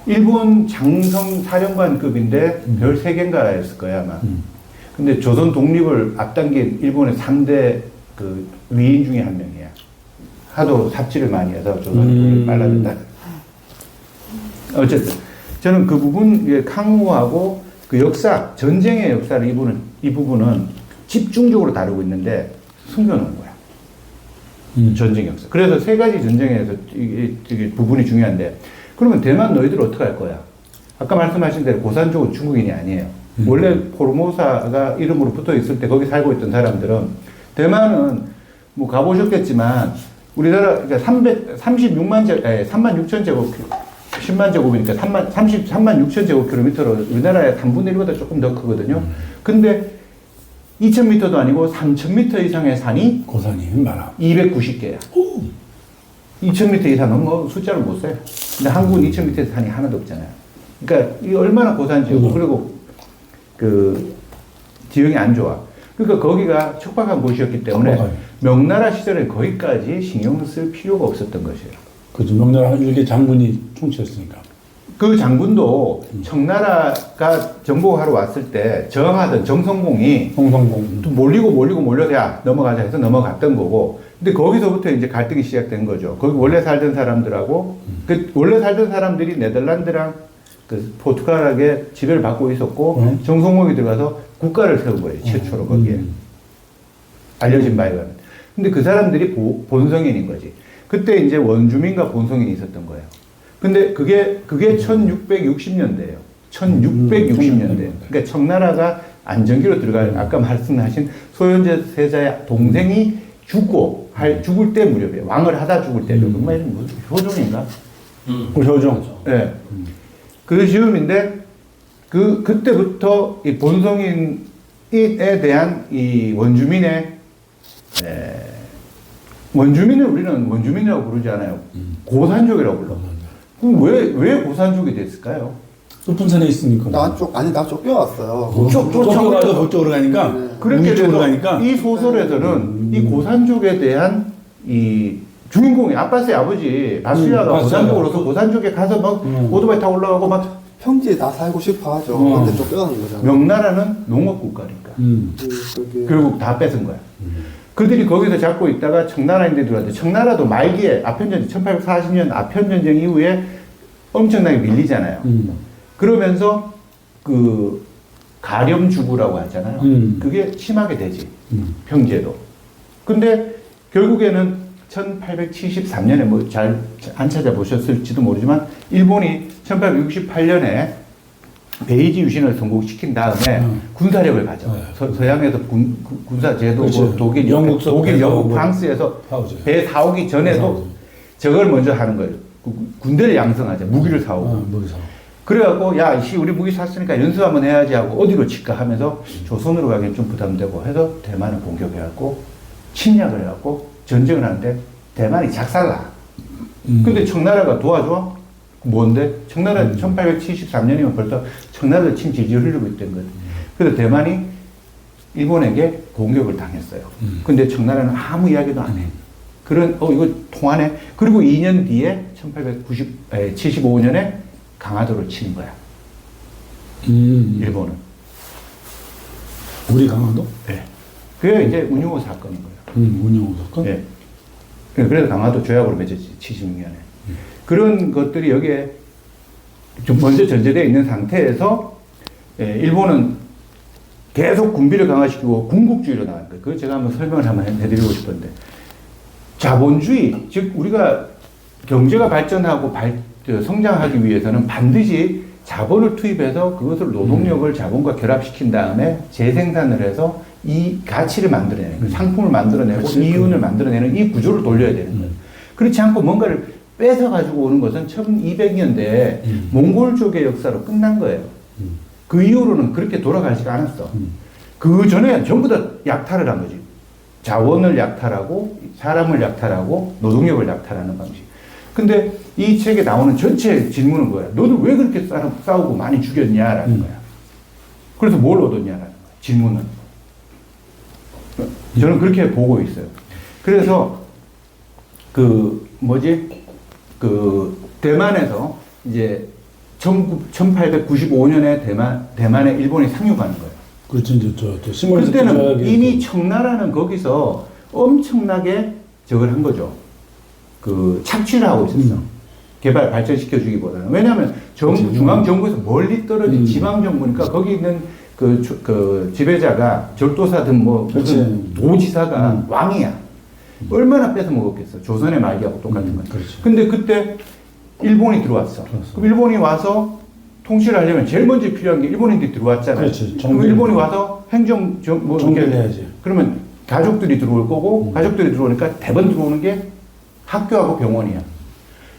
일본 장성 사령관급인데 별 3개인가 했을 거야 아마. 근데 조선 독립을 앞당긴 일본의 3대 그 위인 중에 한 명이야. 하도 삽질을 많이 해서 조선이 빨라졌다. 어쨌든 저는 그 부분 강우하고 그 역사 전쟁의 역사를 이 부분은 집중적으로 다루고 있는데 숨겨놓은 거야. 전쟁 역사. 그래서 3가지 전쟁에서 이게 부분이 중요한데 그러면 대만 너희들 어떻게 할 거야? 아까 말씀하신 대로 고산족은 중국인이 아니에요. 원래 포르모사가 이름으로 붙어 있을 때 거기 살고 있던 사람들은 대만은 뭐 가보셨겠지만 우리나라 그러니까 336만 3만 6천 제곱 10만 제곱이니까 33만 6천 제곱킬로미터로 우리나라의 3분의 1보다 조금 더 크거든요. 근데 2,000m도 아니고 3,000m 이상의 산이 고산이 많아. 290개야. 2,000m 이상은 뭐 숫자를 못 써요. 근데 한국은 2,000m 산이 하나도 없잖아요. 그러니까 이게 얼마나 고산지역이고 그리고 그 지형이 안 좋아. 그러니까 거기가 척박한 곳이었기 때문에 척박하게. 명나라 시절에 거기까지 신경을 쓸 필요가 없었던 것이에요. 그죠. 명나라 한 일개 장군이 통치했으니까. 그 장군도 청나라가 정복하러 왔을 때 저항하던 정성공이 홍성공. 또 몰려서 야 넘어가자 해서 넘어갔던 거고 근데 거기서부터 이제 갈등이 시작된 거죠. 거기 원래 살던 사람들하고 그 원래 살던 사람들이 네덜란드랑 그 포르투갈에게 지배를 받고 있었고 정성공이 들어가서 국가를 세운 거예요. 최초로 거기에 알려진 바에 의하면. 근데 그 사람들이 본성인인 거지. 그때 이제 원주민과 본성인이 있었던 거예요. 근데 그게 1660년대예요. 1660년대. 그러니까 청나라가 안정기로 들어갈 아까 말씀하신 소현제 세자의 동생이 죽을 때 무렵이에요. 왕을 하다 죽을 때. 정말 무슨 효종인가? 그 효종. 네. 그 즈음인데 그때부터 이 본성인에 대한 이 원주민의 원주민을 우리는 원주민이라고 부르지 않아요. 고산족이라고 불러. 그럼 왜 고산족이 됐을까요? 높은 산에 있으니까. 나 쫓겨왔어요. 쫓겨가서 그쪽으로 가니까. 그렇게 북쪽으로 돼서 가니까. 이 소설에서는 이 고산족에 대한 이 주인공이 아빠스의 아버지 바수야가 고산족으로서 고산족에 가서 막 오토바이 타고 올라가고 막 평지에 다 살고 싶어 하죠. 근데 쫓겨가는 거잖아요. 명나라는 농업 국가니까 결국 다 뺏은 거야. 그들이 거기서 잡고 있다가 청나라인데 들어왔는데 청나라도 말기에 아편전쟁 1840년 아편전쟁 이후에 엄청나게 밀리잖아요. 그러면서 그 가렴주구라고 하잖아요. 그게 심하게 되지. 평지에도. 근데 결국에는 1873년에 뭐 잘 안 찾아보셨을지도 모르지만 일본이 1868년에 베이지 유신을 성공시킨 다음에 군사력을 가져. 서양에서 군사 제도, 그렇죠. 뭐 독일, 영국, 프랑스에서 배 사오기 전에도 저걸 먼저 하는 거예요. 군대를 양성하자. 무기를 사오고. 무기 사오고. 그래갖고 야, 우리 무기 샀으니까 연수 한번 해야지 하고 어디로 칠까 하면서 조선으로 가기엔 좀 부담되고 해서 대만을 공격해갖고 침략을 해갖고 전쟁을 하는데 대만이 작살나. 근데 청나라가 도와줘? 뭔데? 청나라 1873년이면 벌써 청나라를 친 질질 흘리고 있던 거예요. 그래서 대만이 일본에게 공격을 당했어요. 근데 청나라는 아무 이야기도 안 해. 이거 통하네? 그리고 2년 뒤에 75년에 강화도를 치는 거야. 일본은. 우리 강화도? 네. 그게 이제 운용호 사건인 거예요. 운용호 사건? 네. 그래서 강화도 조약으로 맺었지, 76년에. 그런 것들이 여기에 좀 먼저 전제되어 있는 상태에서 일본은 계속 군비를 강화시키고 군국주의로 나간 거예요. 그걸 제가 한번 설명을 한번 해드리고 싶은데 자본주의, 즉 우리가 경제가 발전하고 성장하기 위해서는 반드시 자본을 투입해서 그것을 노동력을 자본과 결합시킨 다음에 재생산을 해서 이 가치를 만들어내는 그 상품을 만들어내고 이윤을 만들어내는 이 구조를 돌려야 되는 거예요. 그렇지 않고 뭔가를 뺏어 가지고 오는 것은 1200년대에 몽골 쪽의 역사로 끝난 거예요. 그 이후로는 그렇게 돌아가지가 않았어. 그 전에 전부 다 약탈을 한 거지. 자원을 약탈하고 사람을 약탈하고 노동력을 약탈하는 방식. 근데 이 책에 나오는 전체 질문은 뭐야? 너는 왜 그렇게 싸우고 많이 죽였냐라는 거야. 그래서 뭘 얻었냐라는 거야. 질문은. 저는 그렇게 보고 있어요. 그래서 대만에서 이제 1895년에 대만에 일본이 상륙하는 거예요. 그렇죠. 저 신문에서 그때는 이미 청나라는 거기서 엄청나게 저걸 한 거죠. 착취를 하고 있었어. 개발, 발전시켜주기보다는. 왜냐하면 중앙정부에서 멀리 떨어진 지방정부니까 거기 있는 지배자가 절도사든 무슨 도지사가 왕이야. 얼마나 뺏어 먹었겠어. 조선의 말기하고 똑같은 거야. 근데 그때 일본이 들어왔어. 그럼 일본이 와서 통치를 하려면 제일 먼저 필요한 게 일본인들이 들어왔잖아요. 그럼 일본이 와서 정비를 해야지. 그러면 가족들이 들어올 거고, 가족들이 들어오니까 대번 들어오는 게 학교하고 병원이야.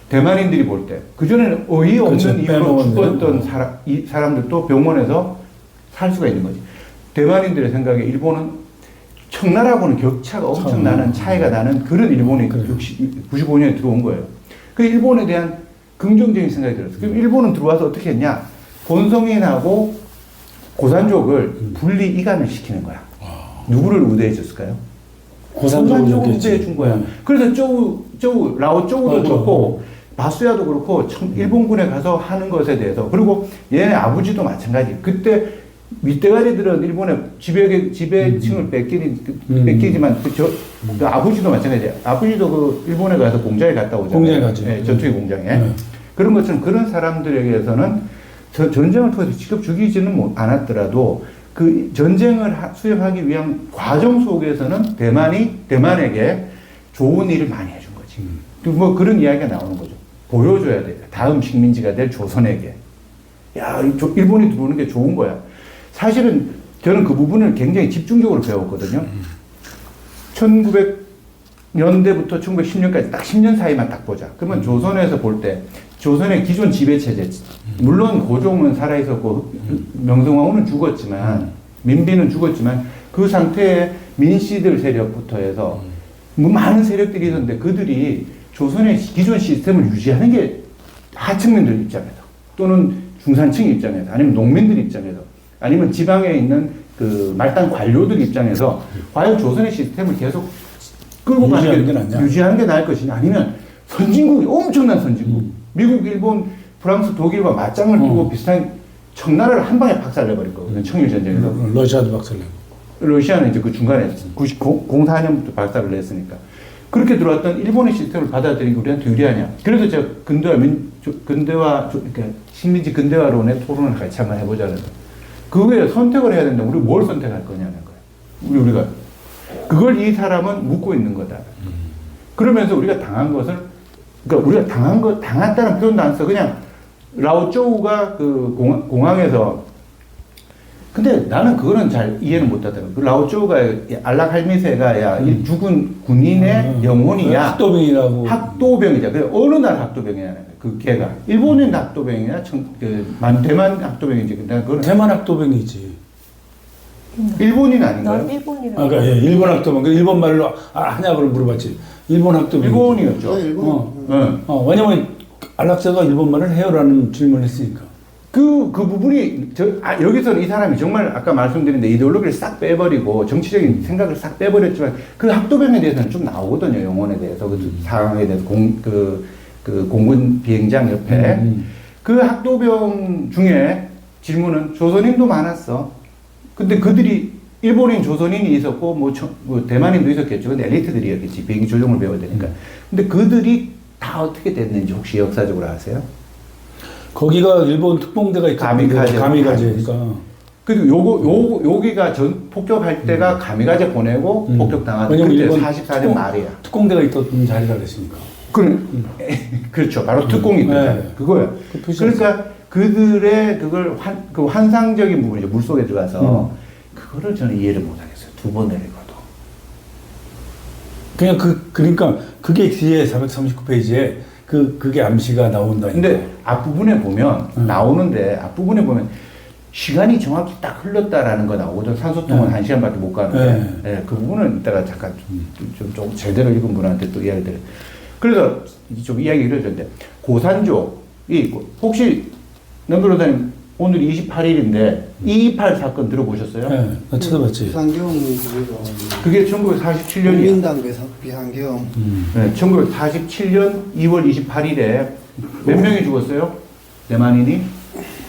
대만인들이 볼 때. 그전에는 어이없는 이유로 죽었던 사람들도 병원에서 살 수가 있는 거지. 대만인들의 생각에 일본은 청나라하고는 격차가 엄청 나는, 차이가 나는 그런 일본이 95년에 들어온 거예요. 그 일본에 대한 긍정적인 생각이 들었어요. 그럼 일본은 들어와서 어떻게 했냐? 본성인하고 고산족을 분리 이간을 시키는 거야. 누구를 우대해 줬을까요? 고산족을 우대해 준 거야. 그래서 라오 쪼우도 그렇고, 바수야도 그렇고, 일본군에 가서 하는 것에 대해서, 그리고 얘네 아버지도 마찬가지. 그때 윗대가리들은 일본의 지배층을 뺏기지만, 그 아버지도 마찬가지예요. 아버지도 일본에 가서 공장에 갔다 오잖아요. 공장에 가죠. 네, 전투기 공장에. 그런 것처럼 그런 사람들에게서는 전쟁을 통해서 직접 죽이지는 않았더라도 그 전쟁을 수행하기 위한 과정 속에서는 대만에게 좋은 일을 많이 해준 거지. 그런 이야기가 나오는 거죠. 보여줘야 돼. 다음 식민지가 될 조선에게. 야, 일본이 들어오는 게 좋은 거야. 사실은 저는 그 부분을 굉장히 집중적으로 배웠거든요. 1900년대부터 1910년까지 딱 10년 사이만 딱 보자. 그러면 조선에서 볼 때, 조선의 기존 지배체제, 물론 고종은 살아있었고, 명성황후는 죽었지만, 민비는 죽었지만, 그 상태에 민씨들 세력부터 해서, 많은 세력들이 있었는데, 그들이 조선의 기존 시스템을 유지하는 게 하층민들 입장에서, 또는 중산층 입장에서, 아니면 농민들 입장에서, 아니면 지방에 있는 말단 관료들 입장에서, 과연 조선의 시스템을 계속 끌고 가는 게 유지하는 게 나을 것이냐, 아니면 선진국이 엄청난 선진국, 미국, 일본, 프랑스, 독일과 맞짱을 뜨고 비슷한 청나라를 한 방에 박살내버릴 거거든요. 청일전쟁에서. 러시아도 박살내고. 러시아는 이제 그 중간에 04년부터 박살을 냈으니까. 그렇게 들어왔던 일본의 시스템을 받아들이고 우리한테 유리하냐. 그래서 제가 그러니까 식민지 근대화론의 토론을 같이 한번 해보자는 거예요. 그거에 선택을 해야 된다. 우리 뭘 선택할 거냐는 거예요. 우리가. 그걸 이 사람은 묻고 있는 거다. 그러면서 우리가 당한 것을, 그러니까 우리가 당했다는 표현도 안 써. 그냥 라오쪼우가 공항에서, 근데 나는 그거는 잘 이해는 못 하더라고. 라오쪼우가 알라칼미세가 죽은 군인의 영혼이야. 학도병이라고. 학도병이자. 그래, 어느 날 학도병이냐는 거야. 그 걔가. 일본인 학도병이냐, 대만 학도병이지. 그건 대만 학도병이지. 일본인 아닌가요? 난 일본이라고. 그러니까 일본 학도병. 일본 말로 하냐고 물어봤지. 일본 학도병. 일본이었죠. 일본. 왜냐면 안락사가 일본 말을 해요라는 질문을 했으니까. 그 부분이 여기서는 이 사람이 정말 아까 말씀드린 이데올로기를 싹 빼버리고 정치적인 생각을 싹 빼버렸지만 그 학도병에 대해서는 좀 나오거든요. 영혼에 대해서 그 상황에 대해서 공군 비행장 옆에 그 학도병 중에 질문은 조선인도 많았어. 근데 그들이 일본인 조선인이 있었고 대만인도 있었겠죠. 근데 엘리트들이었겠지. 비행기 조종을 배워야 되니까. 근데 그들이 다 어떻게 됐는지 혹시 역사적으로 아세요? 거기가 일본 특공대가 있거든요. 가미가제니까. 그리고 여기가 폭격할 때가 가미가제 보내고 폭격당하던 왜냐면 그때 일본 44년 말이야. 특공대가 있던 자리라 그랬으니까. 그렇죠. 바로 특공이 있던 네. 자리. 그거야. 그 표시였어요. 그러니까 그들의 그걸 그 환상적인 부분이죠. 물속에 들어가서 그거를 저는 이해를 못하겠어요. 두 번 내려가도. 그냥 그러니까 그게 뒤에 439페이지에 그게 암시가 나온다니까. 근데 앞부분에 보면 나오는데 앞부분에 보면 시간이 정확히 딱 흘렀다라는 거 나오거든. 산소통은 1시간밖에 못 가는데 예, 그 부분은 이따가 잠깐 좀 제대로 읽은 분한테 또 이야기 드려요. 그래서 좀 이야기를 해줬는데 고산족이 있고 혹시 남 변호사님 오늘 28일인데 228 사건 들어보셨어요? 네, 나 찾아봤지. 비상경 그게 1947년이에요. 국민당 비상경 네, 1947년 2월 28일에 몇 명이 죽었어요? 대만인이?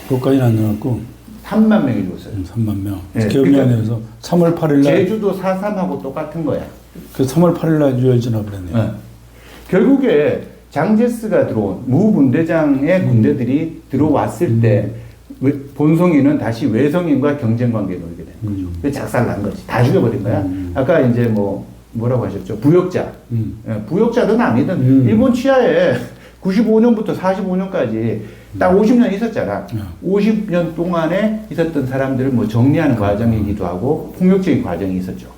그것까지는 안 나왔고 3만 명이 죽었어요. 3만 명. 네, 기업연회에서 3월 8일 날 제주도 4.3하고 똑같은 거야. 그 3월 8일 날 유혈진압을 했네요. 네. 결국에 장제스가 들어온 무분대장의 군대들이 들어왔을 때 본성인은 다시 외성인과 경쟁 관계에 놓이게 되는 거죠. 그래서 작살난 거지. 다 죽여버린 거야. 아까 이제 뭐라고 하셨죠? 부역자. 예, 부역자든 아니든 일본 치하에 95년부터 45년까지 딱 50년 있었잖아. 50년 동안에 있었던 사람들을 뭐 정리하는 과정이기도 하고 폭력적인 과정이 있었죠.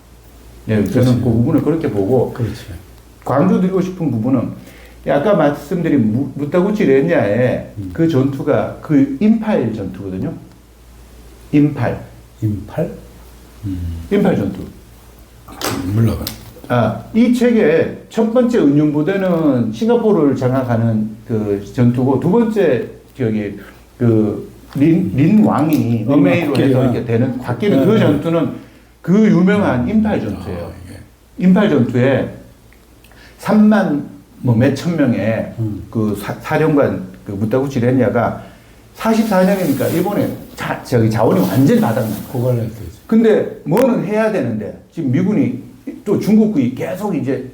예, 저는 그 부분을 그렇게 보고 그렇지. 강조드리고 싶은 부분은 아까 말씀드린 무타구치 렌야의 그 전투가 그 인팔 전투거든요. 인팔 전투. 몰라가. 이 책의 첫 번째 은윤부대는 싱가포르를 장악하는 그 전투고 두 번째 그 린 왕이 어메이로 해서 이렇게 되는 곽기는 그 전투는 그 유명한 인팔 전투예요. 인팔 전투에 3만 몇천 명의 그 사령관 그 무타구치 렌야가 44년이니까 일본의 자원이 완전히 바닥난 거예요. 고갈할 때지. 근데 뭐는 해야 되는데 지금 미군이 또 중국군이 계속 이제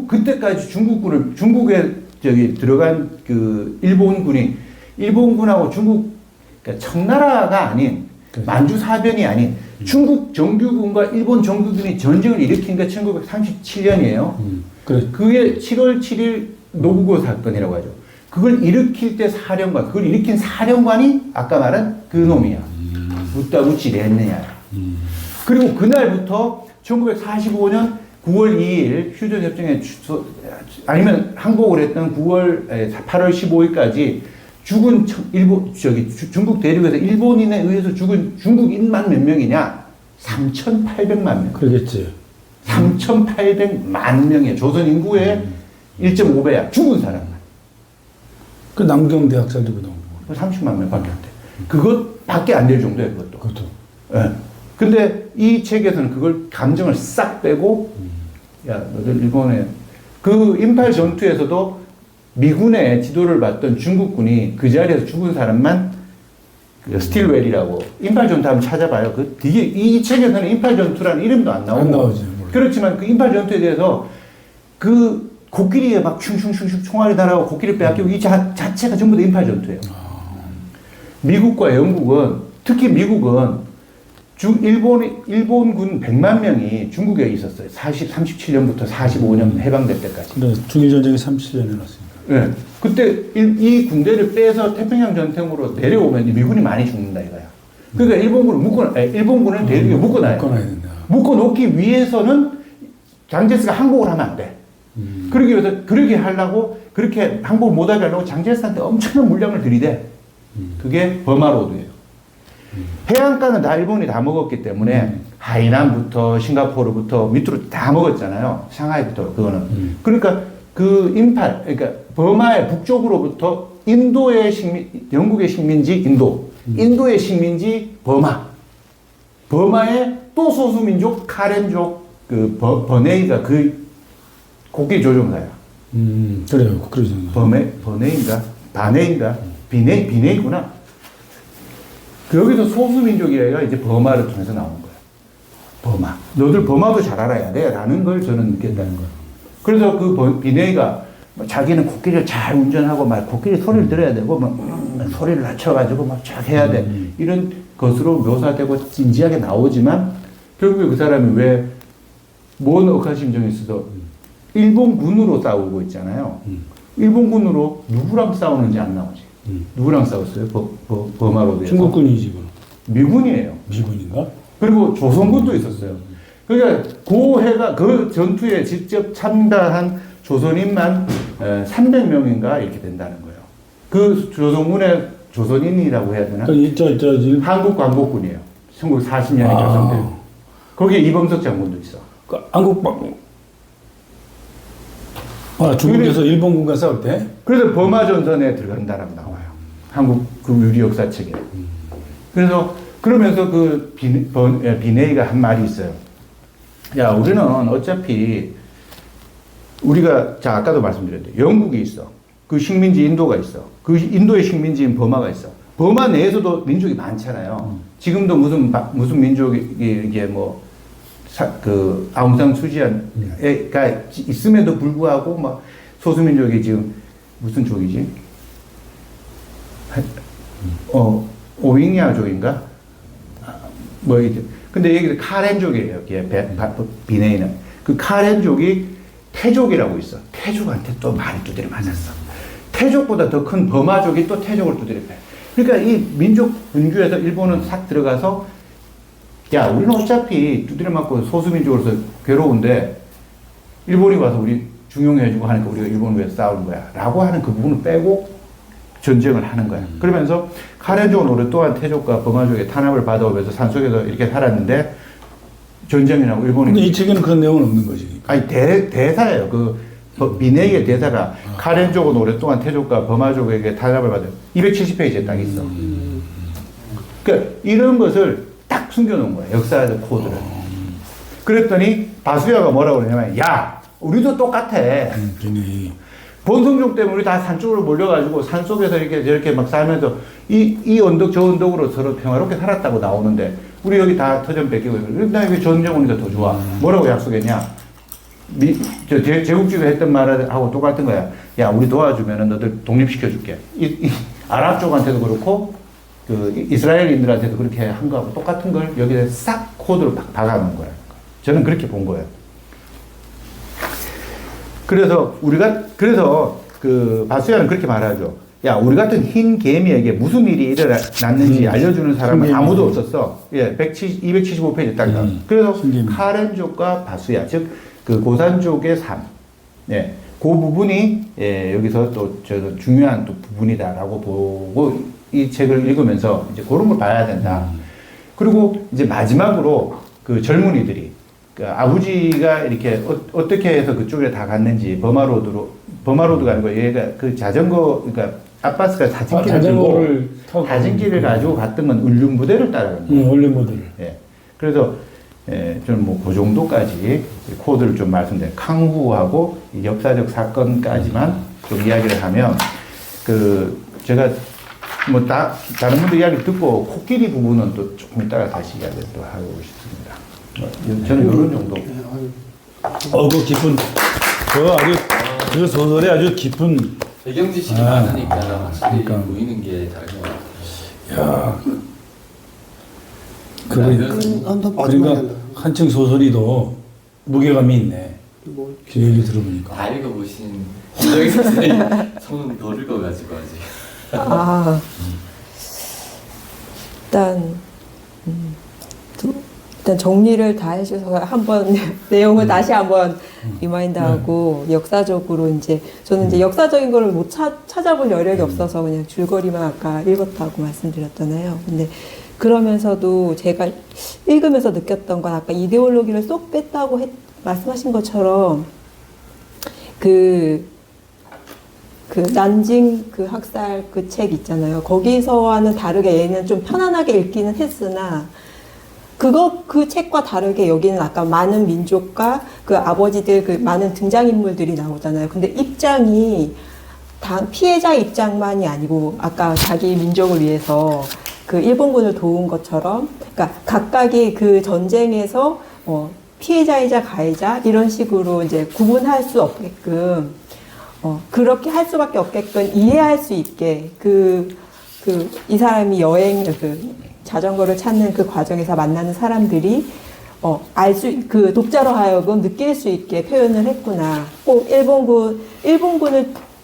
그때까지 중국에 들어간 그 일본군하고 중국 그러니까 청나라가 아닌 만주 사변이 아닌 중국 정규군과 일본 정규군이 전쟁을 일으킨 게 1937년이에요. 그게 7월 7일 노부고 사건이라고 하죠. 그걸 일으킬 때 그걸 일으킨 사령관이 아까 말한 그 놈이야. 무타구치 렌야야. 그리고 그날부터 1945년 9월 2일 휴전협정에 아니면 항복을 했던 8월 15일까지 죽은 중국 대륙에서 일본인에 의해서 죽은 중국인만 몇 명이냐? 3,800만 명. 그러겠지. 3,800만 명의 조선 인구의 1.5배야. 죽은 사람만. 그 남경 대학살도 나온 거. 30만 명밖에 안 돼. 그것밖에 안 될 정도야, 그것도. 그것도. 예. 근데 이 책에서는 그걸 감정을 싹 빼고, 야, 너들 일본에, 그 인팔 전투에서도 미군의 지도를 받던 중국군이 그 자리에서 죽은 사람만 스틸웰이라고 인팔 전투 한번 찾아봐요. 이 책에서는 인팔 전투라는 이름도 안 나오고. 안 나오지. 그렇지만 그 인팔 전투에 대해서 그 코끼리에 막 슝슝슝슝 총알이 달아고 코끼리 빼앗기고 이 자체가 전부 다 인팔 전투예요. 미국과 영국은 특히 미국은 일본군 100만 명이 중국에 있었어요. 37년부터 45년 해방될 때까지. 그래, 중일전쟁이 37년에 났으니까. 네. 그때 이 군대를 빼서 태평양 전쟁으로 내려오면 미군이 많이 죽는다 이거야. 그러니까 일본군을 대륙에 묶어놔야 된다. 묶어놓기 위해서는 장제스가 항복을 하면 안 돼. 그러기 위해서 그렇게 하려고 그렇게 항복을 못하게 하려고 장제스한테 엄청난 물량을 들이대. 그게 버마로드예요. 해안가는 다 일본이 다 먹었기 때문에 하이난부터 싱가포르부터 밑으로 다 먹었잖아요. 상하이부터 그거는. 그러니까 그 그러니까 버마의 북쪽으로부터 영국의 식민지 인도의 식민지 버마의 또 소수민족 카렌족 그 버네이가 그 곡기 조종사야. 그래요. 그러죠. 비네이구나. 여기서 소수민족이가 이제 버마를 통해서 나온 거야. 버마. 너들 버마도 잘 알아야 돼. 라는 걸 저는 느꼈다는 거야. 그래서 그 비네이가 자기는 코끼리를 잘 운전하고 막 코끼리 소리를 들어야 되고 막 소리를 낮춰가지고 막 쫙 해야 돼. 이런 것으로 묘사되고 진지하게 나오지만 결국에 그 사람이 왜 뭔 억한 심정이 있어서 일본군으로 싸우고 있잖아요. 일본군으로 누구랑 싸우는지 안 나오지. 누구랑 싸웠어요? 버마로드에서. 중국군이지 그 미군이에요. 미군인가? 그리고 조선군도 있었어요. 그러니까 그 해가 그 전투에 직접 참가한 조선인만 300명인가 이렇게 된다는 거예요. 그 조선군의 조선인이라고 해야 되나? 한국 광복군이에요. 1940년에 결성돼요. 거기에 이범석 장군도 있어. 그 중국에서 일본군과 싸울 때? 그래서 버마 전선에 들어간다라고 나와요. 한국 그 유리 역사책에. 그래서 그러면서 그 비네이가 한 말이 있어요. 야, 우리는 어차피 우리가 자 아까도 말씀드렸는데 영국이 있어. 그 식민지 인도가 있어. 그 인도의 식민지인 버마가 있어. 버마 내에서도 민족이 많잖아요. 지금도 무슨 민족이 이게 뭐 그 아웅산 수지안가 있음에도 불구하고 막 소수민족이 지금 무슨 족이지? 오윙야족인가? 뭐 이제 근데 여기 카렌족이에요. 비네이는 그 카렌족이 태족이라고 있어. 태족한테 또 많이 두드려 맞았어. 태족보다 더 큰 버마족이 또 태족을 두드려 패. 그러니까 이 민족 분규에서 일본은 싹 들어가서 야, 우리는 어차피 두드려 맞고 소수민족으로서 괴로운데 일본이 와서 우리 중용해주고 하니까 우리가 일본을 위해서 싸우는 거야 라고 하는 그 부분을 빼고 전쟁을 하는 거야. 그러면서 카렌족은 오랫동안 태족과 버마족의 탄압을 받아오면서 산속에서 이렇게 살았는데 전쟁이 나고 일본이. 근데 이 책에는 그런 내용은 없는 거지. 아니, 대사예요. 비네이의 대사가 카렌족은 오랫동안 태족과 버마족에게 탄압을 받아요. 270페이지에 딱 있어. 그러니까 이런 것을 딱 숨겨놓은 거야. 역사적 코드를. 그랬더니 바수야가 뭐라고 그러냐면 야, 우리도 똑같아. 본성족 때문에 우리 다 산 쪽으로 몰려가지고 산 속에서 이렇게 저렇게 막 살면서 이 언덕 저 언덕으로 서로 평화롭게 살았다고 나오는데 우리 여기 다 터전 뺏기고 나 여기 전쟁 오니까 더 좋아. 뭐라고 약속했냐? 제국주의가 했던 말하고 똑같은 거야. 야, 우리 도와주면은 너들 독립시켜줄게. 아랍 쪽한테도 그렇고 그 이스라엘인들한테도 그렇게 한 거하고 똑같은 걸 여기에 싹 코드로 박아놓은 거야. 저는 그렇게 본 거예요. 그래서 그 바수야는 그렇게 말하죠. 야, 우리 같은 흰 개미에게 무슨 일이 일어났는지 알려주는 사람은 아무도 없었어. 예, 275페이지 딱 나와. 그래서 카렌족과 바수야, 즉 그 고산족의 삶, 예, 그 부분이 여기서 또 중요한 또 부분이다라고 보고 이 책을 읽으면서 이제 그런 걸 봐야 된다. 그리고 이제 마지막으로 그 젊은이들이 그 아버지가 이렇게 어떻게 해서 그쪽에 다 갔는지 버마로드가 아니고 얘가 그 자전거, 그러니까 아빠스가 자전기를 가지고 갔던 건 울륜 부대를 따라간 거예요. 울륜 부대를. 예. 그래서 저는 뭐 그 정도까지 코드를 좀 말씀드려요. 강후하고 역사적 사건까지만 좀 이야기를 하면 제가 뭐 다른 분들 이야기 듣고 코끼리 부분은 또 조금 이따가 다시 이야기를 또 하고 싶습니다. 저는 이런 정도. 그 깊은, 그 소설에 아주 깊은 배경 지식이 많으니까 확실히 보이는 게 다른 것 같아요. 야, 그러니까 한층 소설이도 무게감이 있네. 그 얘기 들어보니까. 다 읽어보신 김정희 선생님 손은 더 읽어가지고 아직. 일단 정리를 다 해주셔서 한번 내용을 다시 한번 리마인드하고 역사적으로 이제 저는 이제 역사적인 거를 못 찾아볼 여력이 없어서 그냥 줄거리만 아까 읽었다고 말씀드렸잖아요. 근데 그러면서도 제가 읽으면서 느꼈던 건 아까 이데올로기를 쏙 뺐다고 말씀하신 것처럼 그 난징 그 학살 그 책 있잖아요. 거기서와는 다르게 얘는 좀 편안하게 읽기는 했으나 그 책과 다르게 여기는 아까 많은 민족과 그 아버지들 그 많은 등장인물들이 나오잖아요. 근데 입장이 피해자 입장만이 아니고 아까 자기 민족을 위해서 그 일본군을 도운 것처럼 그러니까 각각이 그 전쟁에서 피해자이자 가해자 이런 식으로 이제 구분할 수 없게끔 그렇게 할 수밖에 없게끔 이해할 수 있게 이 사람이 자전거를 찾는 그 과정에서 만나는 사람들이 그 독자로 하여금 느낄 수 있게 표현을 했구나. 꼭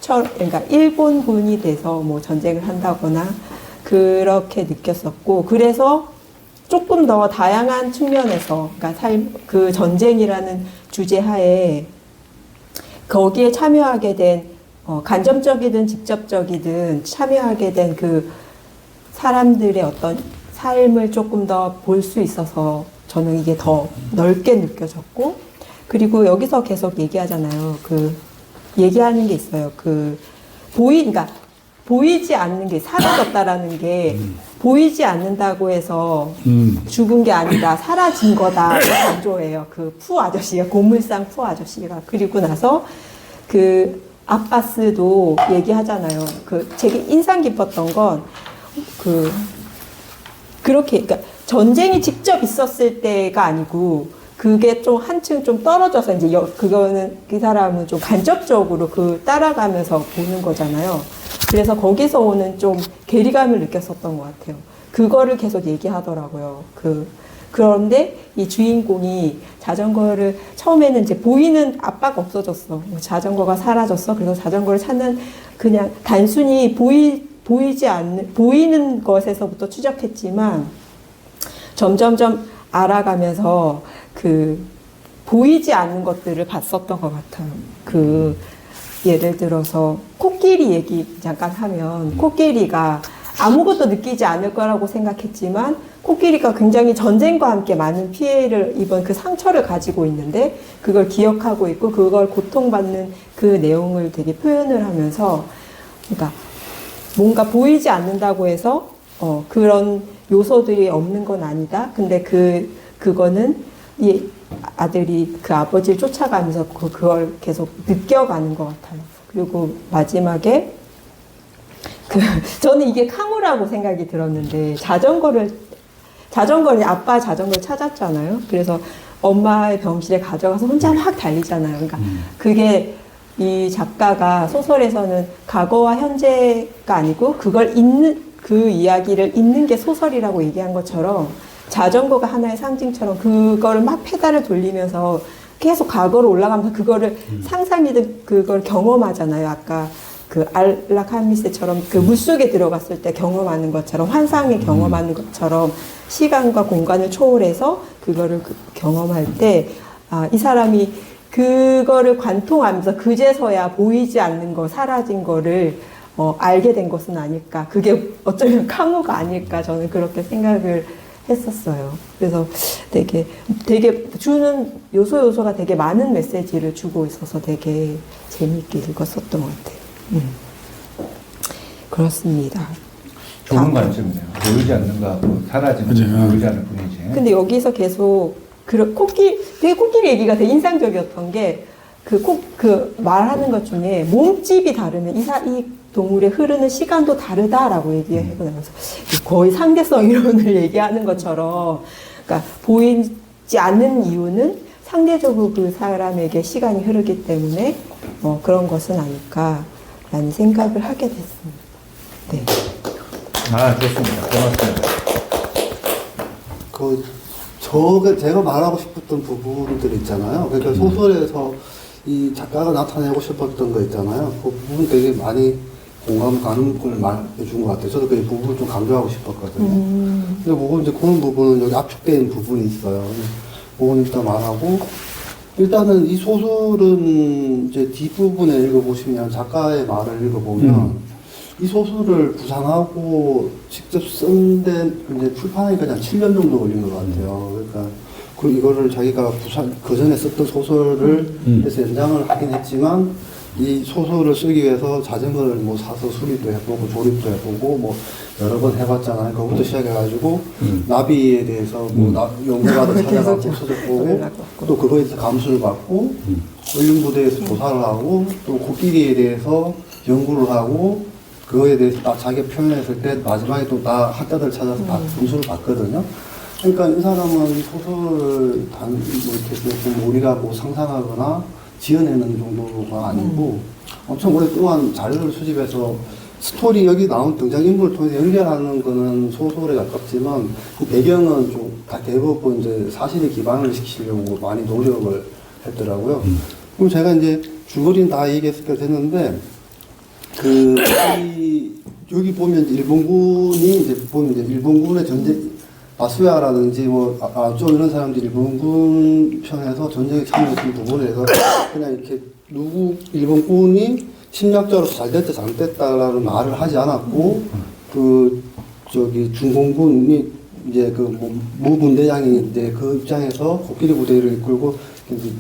그러니까 일본군이 돼서 뭐 전쟁을 한다거나 그렇게 느꼈었고, 그래서 조금 더 다양한 측면에서, 그러니까 그 전쟁이라는 주제 하에 거기에 참여하게 된, 간접적이든 직접적이든 참여하게 된 그 사람들의 어떤 삶을 조금 더 볼 수 있어서 저는 이게 더 넓게 느껴졌고, 그리고 여기서 계속 얘기하잖아요. 얘기하는 게 있어요. 그러니까 보이지 않는 게 사라졌다라는 게 보이지 않는다고 해서 죽은 게 아니라 사라진 거다 강조해요. 그 푸 아저씨가, 고물상 푸 아저씨가. 그리고 나서 그 아빠스도 얘기하잖아요. 되게 인상 깊었던 건 그렇게, 그러니까 전쟁이 직접 있었을 때가 아니고 그게 좀 한층 좀 떨어져서 이제 그거는 그 사람은 좀 간접적으로 따라가면서 보는 거잖아요. 그래서 거기서 오는 좀 괴리감을 느꼈었던 것 같아요. 그거를 계속 얘기하더라고요. 그런데 이 주인공이 자전거를 처음에는 이제 보이는 아빠가 없어졌어. 자전거가 사라졌어. 그래서 자전거를 찾는 그냥 단순히 보이는 것에서부터 추적했지만 점점점 알아가면서 보이지 않는 것들을 봤었던 것 같아요. 예를 들어서 코끼리 얘기 잠깐 하면, 코끼리가 아무것도 느끼지 않을 거라고 생각했지만 코끼리가 굉장히 전쟁과 함께 많은 피해를 입은 그 상처를 가지고 있는데 그걸 기억하고 있고 그걸 고통받는 그 내용을 되게 표현을 하면서, 그러니까 뭔가 보이지 않는다고 해서 그런 요소들이 없는 건 아니다. 근데 그거는 이 아들이 그 아버지를 쫓아가면서 그걸 계속 느껴가는 것 같아요. 그리고 마지막에 저는 이게 카무라고 생각이 들었는데, 아빠 자전거를 찾았잖아요. 그래서 엄마의 병실에 가져가서 혼자 막 달리잖아요. 그러니까 그게 이 작가가 소설에서는 과거와 현재가 아니고 그 이야기를 읽는 게 소설이라고 얘기한 것처럼, 자전거가 하나의 상징처럼 그거를 막 페달을 돌리면서 계속 과거로 올라가면서 그거를 상상이든 그걸 경험하잖아요. 아까 알라카미스처럼 물속에 들어갔을 때 경험하는 것처럼, 환상에 경험하는 것처럼 시간과 공간을 초월해서 그거를 경험할 때, 이 사람이 그거를 관통하면서 그제서야 보이지 않는 거, 사라진 거를 알게 된 것은 아닐까. 그게 어쩌면 카무가 아닐까. 저는 그렇게 생각을 했었어요. 그래서 되게 주는 요소가 되게 많은 메시지를 주고 있어서 되게 재미있게 읽었었던 것 같아요. 그렇습니다. 좋은 관점이네요. 보이지 않는 거하고 사라지는 거, 보이지 않을 뿐이지. 근데 여기서 계속 코끼리 얘기가 되게 인상적이었던 게 말하는 것 중에 몸집이 다르면 이 동물의 흐르는 시간도 다르다라고 얘기하면서 거의 상대성 이론을 얘기하는 것처럼, 그러니까 보이지 않는 이유는 상대적으로 그 사람에게 시간이 흐르기 때문에 그런 것은 아닐까라는 생각을 하게 됐습니다. 네. 좋습니다. 고맙습니다. 제가 말하고 싶었던 부분들 있잖아요. 그러니까 소설에서 이 작가가 나타내고 싶었던 거 있잖아요. 그 부분 되게 많이 공감 가는 걸 말해준 것 같아요. 저도 그 부분을 좀 강조하고 싶었거든요. 근데 이제 그런 부분은 여기 압축된 부분이 있어요. 그건 일단 말하고, 일단은 이 소설은 이제 뒷부분에 읽어보시면, 작가의 말을 읽어보면, 이 소설을 구상하고 직접 쓴 데 이제 출판하기까지 한 7년 정도 걸린 것 같아요. 그러니까 이거를 자기가 그 전에 썼던 소설을 해서 연장을 하긴 했지만, 이 소설을 쓰기 위해서 자전거를 뭐 사서 수리도 해보고 조립도 해보고 뭐 여러 번 해봤잖아요. 그거부터 시작해가지고 나비에 대해서 뭐 연구가도 찾아가고 서적보고 또 그거에 대해서 감수를 받고 연륜부대에서 조사를 하고 또 코끼리에 대해서 연구를 하고 그거에 대해서 딱 자기가 표현했을 때 마지막에 또 다 학자들 찾아서 다 점수를 받거든요. 그러니까 이 사람은 이 소설을 이렇게 우리가 뭐 상상하거나 지어내는 정도가 아니고 엄청 오랫동안 자료를 수집해서 스토리 여기 나온 등장인물을 통해서 연결하는 거는 소설에 가깝지만 그 배경은 좀 다 대부분 이제 사실에 기반을 시키려고 많이 노력을 했더라고요. 그리고 제가 이제 줄거리는 다 얘기했을 때 됐는데 여기 보면 일본군이 이제 보면 이제 일본군의 전쟁 마수야라든지 좀 이런 사람들이 일본군 편에서 전쟁에 참여했던 부분에 대해서 그냥 이렇게 일본군이 침략자로서 잘 됐다 잘못됐다라는 말을 하지 않았고 중공군이 이제 무분대장이 이제 그 입장에서 코끼리 부대를 이끌고 이제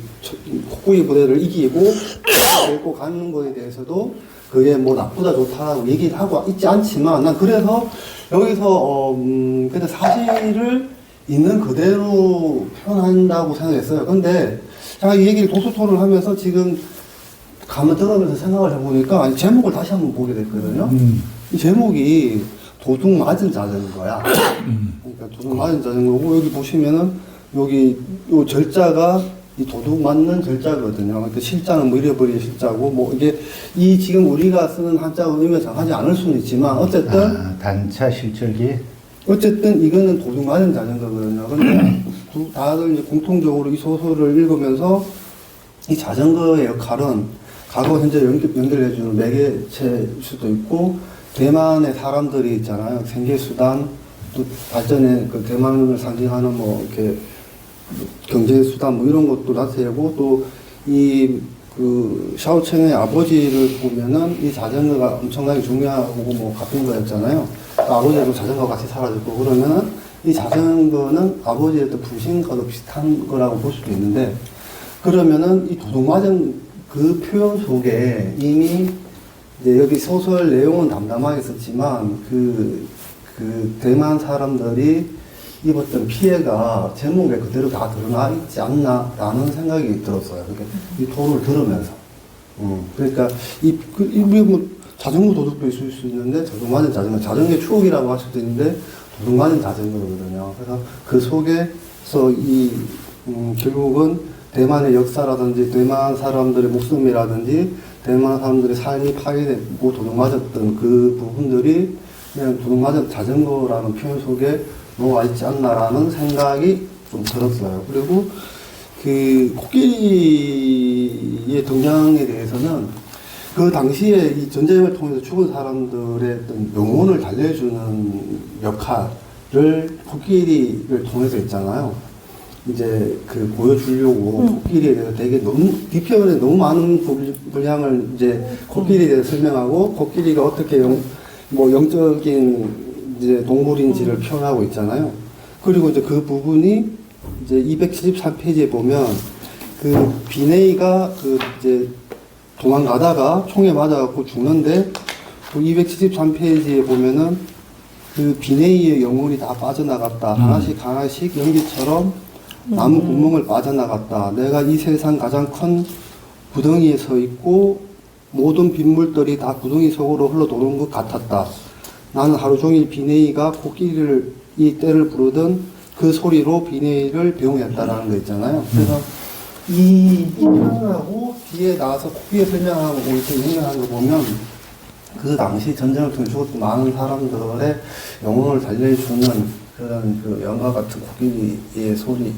코끼리 부대를 이기고 데리고 가는 거에 대해서도 그게 뭐 나쁘다 좋다라고 얘기를 하고 있지 않지만 난 그래서 여기서 근데 사실을 있는 그대로 표현한다고 생각했어요. 근데 제가 이 얘기를 도서토론을 하면서 지금 가만 들으면서 생각을 해보니까 제목을 다시 한번 보게 됐거든요. 이 제목이 도둑 맞은 자전거야. 그러니까 도둑 맞은 자전거고 여기 보시면은 여기 요 절자가 이 도둑 맞는 절자거든요. 그러니까 실자는 뭐 잃어버린 실자고 뭐 이게 이 지금 우리가 쓰는 한자가 의미가 정하지 않을 수는 있지만 어쨌든 단차 실절기. 어쨌든 이거는 도둑 맞은 자전거거든요. 근데 다들 이제 공통적으로 이 소설을 읽으면서 이 자전거의 역할은 과거 현재 연결해주는 매개체일 수도 있고 대만의 사람들이 있잖아요. 생계수단 또 발전의 그 대만을 상징하는 뭐 이렇게 경제수단 뭐 이런 것도 나타내고 또 그 샤오챈의 아버지를 보면은 이 자전거가 엄청나게 중요하고 뭐 갚은 거였잖아요. 아버지도 자전거 같이 사라졌고 그러면은 이 자전거는 아버지의 어떤 부신과도 비슷한 거라고 볼 수도 있는데 그러면은 이 도둑 맞은 그 표현 속에 이미 이제 여기 소설 내용은 담담하게 썼지만 그 대만 사람들이 입었던 피해가 제목에 그대로 다 드러나 있지 않나라는 생각이 들었어요. 그러니까 이 토를 들으면서. 그러니까 뭐 자전거 도둑도 있을 수 있는데 도둑 맞은 자전거의 추억이라고 할 수도 있는데 도둑 맞은 자전거거든요. 그래서 그 속에서 결국은 대만의 역사라든지 대만 사람들의 목숨이라든지 대만 사람들의 삶이 파괴되고 도둑 맞았던 그 부분들이 그냥 도둑 맞은 자전거라는 표현 속에 녹아 있지 않나라는 생각이 좀 들었어요. 그리고 그 코끼리의 등장에 대해서는 그 당시에 이 전쟁을 통해서 죽은 사람들의 어떤 영혼을 달래주는 역할을 코끼리를 통해서 했잖아요. 이제 그 보여주려고 코끼리에 대해서 되게 뒤편에 너무 많은 분량을 이제 코끼리에 대해서 설명하고 코끼리가 어떻게 영적인 이제 동물인지를 표현하고 있잖아요. 그리고 이제 그 부분이 이제 273페이지에 보면 그 비네이가 이제 도망가다가 총에 맞아갖고 죽는데 그 273페이지에 보면은 그 비네이의 영혼이 다 빠져나갔다. 하나씩 연기처럼 나무 구멍을 빠져나갔다. 내가 이 세상 가장 큰 구덩이에 서 있고 모든 빗물들이 다 구덩이 속으로 흘러도는 것 같았다. 나는 하루 종일 비네이가 코끼리를 이 때를 부르던 그 소리로 비네이를 배웅했다라는 거 있잖아요. 그래서 이 표현하고 뒤에 나와서 코끼리 설명하고 이렇게 연결하는 거 보면 그 당시 전쟁을 통해 죽었던 많은 사람들의 영혼을 달래주는 그런 그 영화 같은 코끼리의 소리지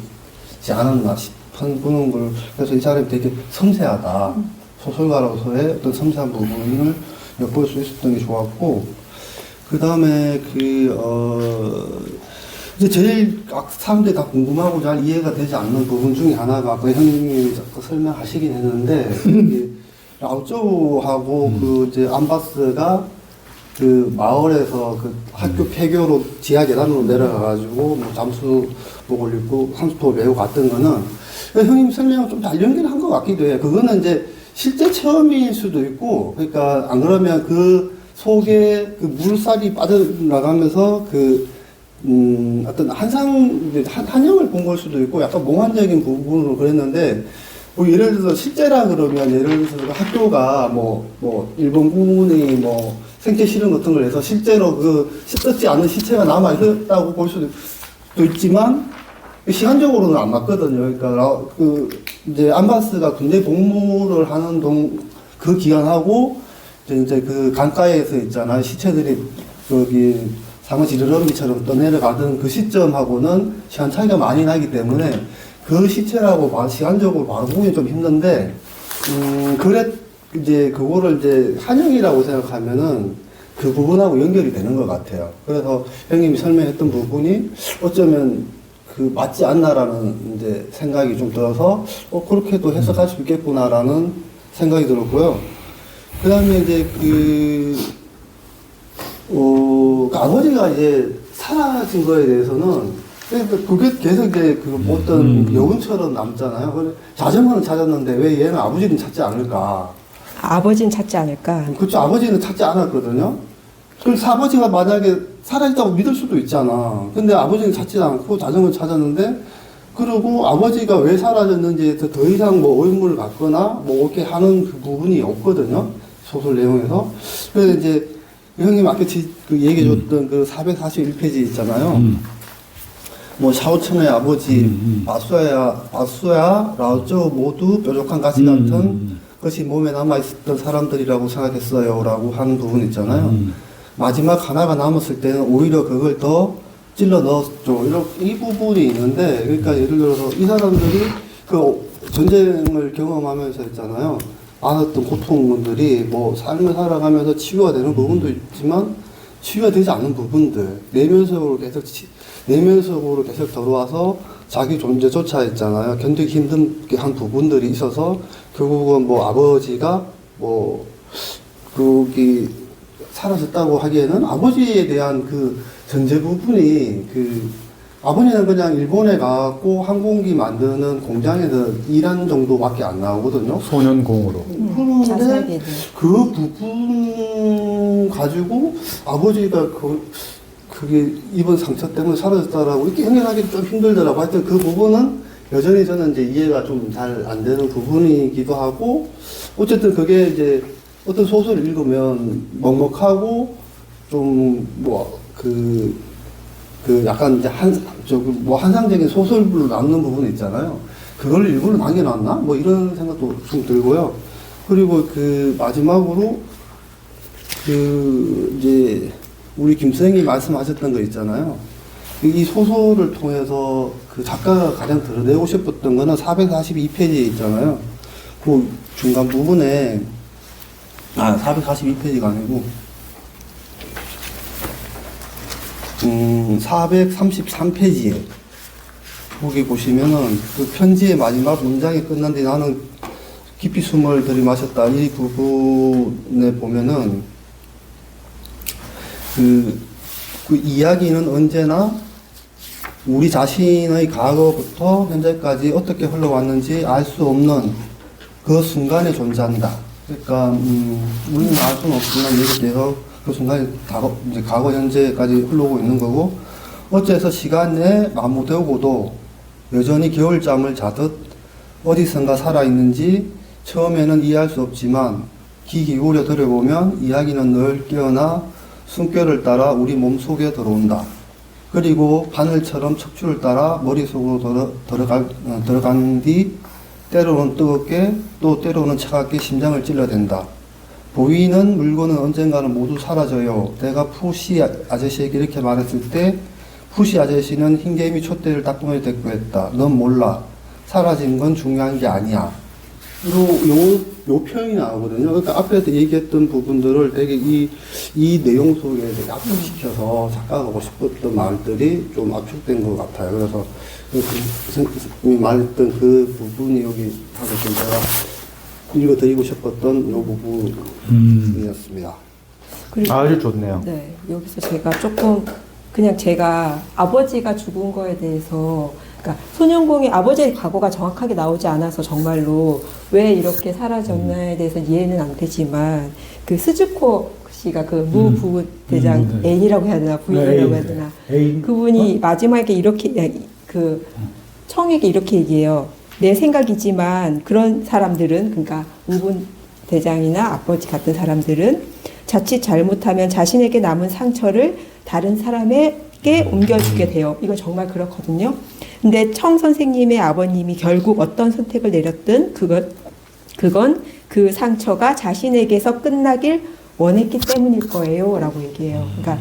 않았나 싶은 그런 걸 그래서 이 사람이 되게 섬세하다. 소설가로서의 어떤 섬세한 부분을 엿볼 수 있었던 게 좋았고 그 다음에 이제 제일 사람들이 다 궁금하고 잘 이해가 되지 않는 부분 중에 하나가 그 형님이 자꾸 설명하시긴 했는데 라오쩌우하고 그 이제 안바스가 그 마을에서 그 학교 폐교로 지하 계단으로 내려가가지고 뭐 잠수복을 입고 상수토를 메고 갔던 거는 형님 설명을 좀 잘 연결한 것 같기도 해요. 그거는 이제 실제 체험일 수도 있고 그러니까 안 그러면 그 속에 그 물살이 빠져나가면서 어떤 한영을 본 걸 수도 있고 약간 몽환적인 부분으로 그랬는데 뭐 예를 들어서 실제라 그러면 예를 들어서 학교가 일본군이 생체 실험 같은 걸 해서 실제로 씻지 않은 시체가 남아 있었다고 볼 수도 있지만 시간적으로는 안 맞거든요. 그러니까 이제 안바스가 군대 복무를 하는 그 기간하고 이제 그 강가에서 있잖아요. 시체들이 여기 상어지르러미처럼 떠내려가던 그 시점하고는 시간 차이가 많이 나기 때문에 그 시체라고 시간적으로 바로 보기 좀 힘든데, 이제 그거를 이제 한영이라고 생각하면은 그 부분하고 연결이 되는 것 같아요. 그래서 형님이 설명했던 부분이 어쩌면 그 맞지 않나라는 이제 생각이 좀 들어서 그렇게도 해석할 수 있겠구나라는 생각이 들었고요. 그 다음에 이제 아버지가 이제 사라진 거에 대해서는 그게 계속 이제 그 어떤 여운처럼 남잖아요. 그래 자전거는 찾았는데 왜 얘는 아버지는 찾지 않을까? 아버지는 찾지 않을까? 그렇죠. 아버지는 찾지 않았거든요. 그래서 아버지가 만약에 살아있다고 믿을 수도 있잖아. 근데 아버지는 찾지 않고 자전거를 찾았는데, 그리고 아버지가 왜 사라졌는지에 더 이상 뭐 의문을 갖거나 뭐 이렇게 하는 그 부분이 없거든요. 소설 내용에서. 그래서 이제 형님 아까 그 얘기해줬던 그 441페이지 있잖아요. 뭐 샤오천의 아버지, 바수야, 라오쩌 모두 뾰족한 가시 같은 것이 몸에 남아있었던 사람들이라고 생각했어요. 라고 하는 부분 있잖아요. 마지막 하나가 남았을 때는 오히려 그걸 더 찔러 넣었죠. 이 부분이 있는데, 그러니까 예를 들어서 이 사람들이 그 전쟁을 경험하면서 했잖아요. 많았던 고통들이 뭐 삶을 살아가면서 치유가 되는 부분도 있지만 치유가 되지 않는 부분들, 내면적으로 계속 들어와서 자기 존재조차 있잖아요. 견디기 힘든 한 부분들이 있어서 결국은 뭐 아버지가 뭐 거기 사라졌다고 하기에는 아버지에 대한 그 전제 부분이 아버지는 그냥 일본에 가고 항공기 만드는 공장에서 일한 정도밖에 안 나오거든요. 소년공으로. 그런데 그 부분 가지고 아버지가 그게 입은 상처 때문에 사라졌다라고 이렇게 연결하기 좀 힘들더라고. 하여튼 그 부분은 여전히 저는 이제 이해가 좀 잘 안 되는 부분이기도 하고, 어쨌든 그게 이제 어떤 소설을 읽으면 먹먹하고 좀 약간 이제 한상적인 소설로 남는 부분이 있잖아요. 그걸 일부러 남겨놨나? 뭐 이런 생각도 좀 들고요. 그리고 마지막으로 이제 우리 김 선생님이 말씀하셨던 거 있잖아요. 이 소설을 통해서 그 작가가 가장 드러내고 싶었던 거는 442페이지에 있잖아요. 그 중간 부분에 442페이지가 아니고 433페이지에 거기 보시면은 그 편지의 마지막 문장이 끝난 뒤 나는 깊이 숨을 들이마셨다. 이 부분에 보면은 그 이야기는 언제나 우리 자신의 과거부터 현재까지 어떻게 흘러왔는지 알 수 없는 그 순간에 존재한다. 그러니까 우리는 알 수는 없지만 계속 그 순간에 과거 현재까지 흘러오고 있는 거고, 어째서 시간에 마모되고도 여전히 겨울잠을 자듯 어디선가 살아있는지 처음에는 이해할 수 없지만 귀 기울여 들어보면 이야기는 늘 깨어나 숨결을 따라 우리 몸속에 들어온다. 그리고 바늘처럼 척추를 따라 머릿속으로 들어간 뒤 때로는 뜨겁게 또 때로는 차갑게 심장을 찔러댄다. 보이는 물건은 언젠가는 모두 사라져요. 내가 푸시 아저씨에게 이렇게 말했을 때 푸시 아저씨는 흰개미 촛대를 따끔하게 대꾸했다. 넌 몰라. 사라진 건 중요한 게 아니야. 요 표현이 나오거든요. 그러니까 앞에서 얘기했던 부분들을 되게 이 내용 속에 되게 압축시켜서 작가가 하고 싶었던 말들이 좀 압축된 것 같아요. 그래서 선생님이 말했던 그 부분이 여기 하고 좀 제가 읽어드리고 싶었던 요 부분이었습니다. 아주 좋네요. 네, 여기서 제가 조금 그냥 제가 아버지가 죽은 거에 대해서, 그러니까 소년공이 아버지의 과거가 정확하게 나오지 않아서 정말로 왜 이렇게 사라졌나에 대해서 이해는 안 되지만, 그 스즈코 씨가 그 무 부대장 애인이라고 해야 되나 부인이라고 해야 되나, 그분이 마지막에 이렇게 그 청에게 이렇게 얘기해요. 내 생각이지만 그런 사람들은, 그러니까 우분 대장이나 아버지 같은 사람들은 자칫 잘못하면 자신에게 남은 상처를 다른 사람에게 옮겨주게 돼요. 이거 정말 그렇거든요. 근데 청 선생님의 아버님이 결국 어떤 선택을 내렸든 그건 그 상처가 자신에게서 끝나길 원했기 때문일 거예요 라고 얘기해요. 그러니까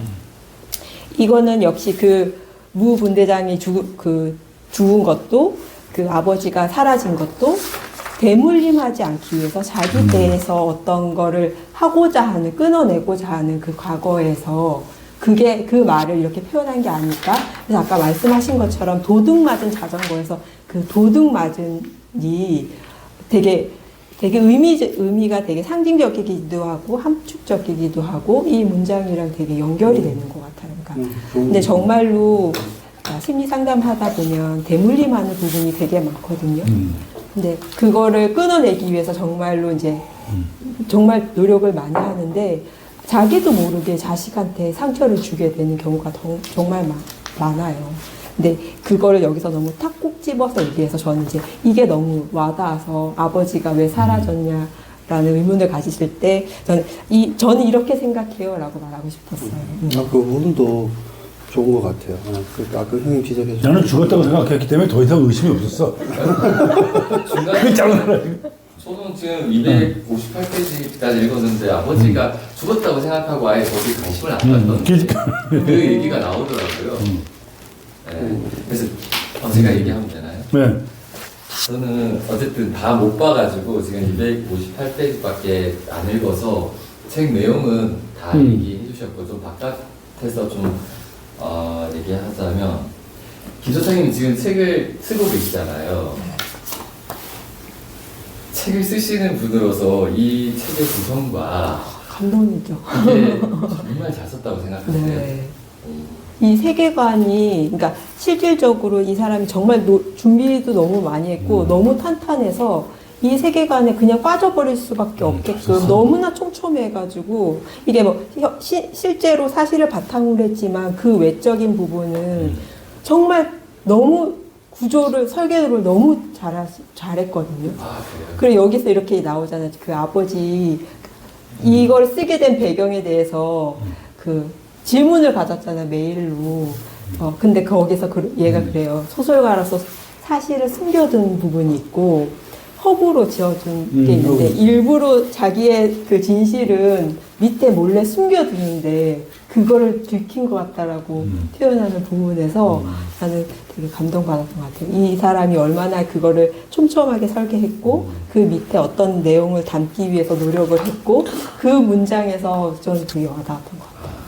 이거는 역시 그 무 분대장이 죽은 것도 그 아버지가 사라진 것도 대물림하지 않기 위해서 자기 때에서 어떤 거를 하고자 하는, 끊어내고자 하는 그 과거에서 그게 그 말을 이렇게 표현한 게 아닐까? 그래서 아까 말씀하신 것처럼 도둑 맞은 자전거에서 그 도둑 맞은이 되게 의미가 되게 상징적이기도 하고 함축적이기도 하고 이 문장이랑 되게 연결이 되는 것 같아요. 그러니까 근데 정말로 심리 상담하다 보면 대물림하는 부분이 되게 많거든요. 근데 그거를 끊어내기 위해서 정말로 이제 정말 노력을 많이 하는데 자기도 모르게 자식한테 상처를 주게 되는 경우가 정말 많아요. 근데 그거를 여기서 너무 탁 꼭 집어서 얘기해서 저는 이제 이게 너무 와닿아서 아버지가 왜 사라졌냐라는 의문을 가지실 때 저는 이렇게 생각해요라고 말하고 싶었어요. 그 부분도 좋은 것 같아요. 아까 형님 지적해 주신 나는 죽었다고 생각했기 때문에 더 이상 의심이 없었어. 그 짱나라. 저는 지금 258페이지까지 읽었는데 아버지가 죽었다고 생각하고 아예 거기 관심을 안 갖던데 그 얘기가 나오더라고요. 네. 그래서 제가 얘기하면 되나요? 네. 저는 어쨌든 다 못 봐가지고 지금 258페이지밖에 안 읽어서 책 내용은 다 얘기해 주셨고 좀 바깥에서 좀 얘기하자면 김소장님이 지금 책을 쓰고 계시잖아요. 책을 쓰시는 분으로서 이 책의 구성과 감동이죠. 이게 정말 잘 썼다고 생각하세요. 네. 이 세계관이, 그러니까 실질적으로 이 사람이 정말 준비도 너무 많이 했고 너무 탄탄해서 이 세계관에 그냥 빠져버릴 수밖에 없게끔 너무나 촘촘해가지고 이게 뭐 실제로 사실을 바탕으로 했지만 그 외적인 부분은 정말 너무 구조를 설계를 너무 잘했거든요. 아, 그래요? 그리고 여기서 이렇게 나오잖아요. 그 아버지 이걸 쓰게 된 배경에 대해서 그 질문을 받았잖아요. 메일로. 근데 거기서 얘가 그래요. 소설가로서 사실을 숨겨둔 부분이 있고 허구로 지어준 게 있는데 일부러 자기의 그 진실은 밑에 몰래 숨겨두는데 그거를 들킨 것 같다라고 표현하는 부분에서 나는 되게 감동받았던 것 같아요. 이 사람이 얼마나 그거를 촘촘하게 설계했고 그 밑에 어떤 내용을 담기 위해서 노력을 했고 그 문장에서 저는 되게 와닿았던 것 같아요.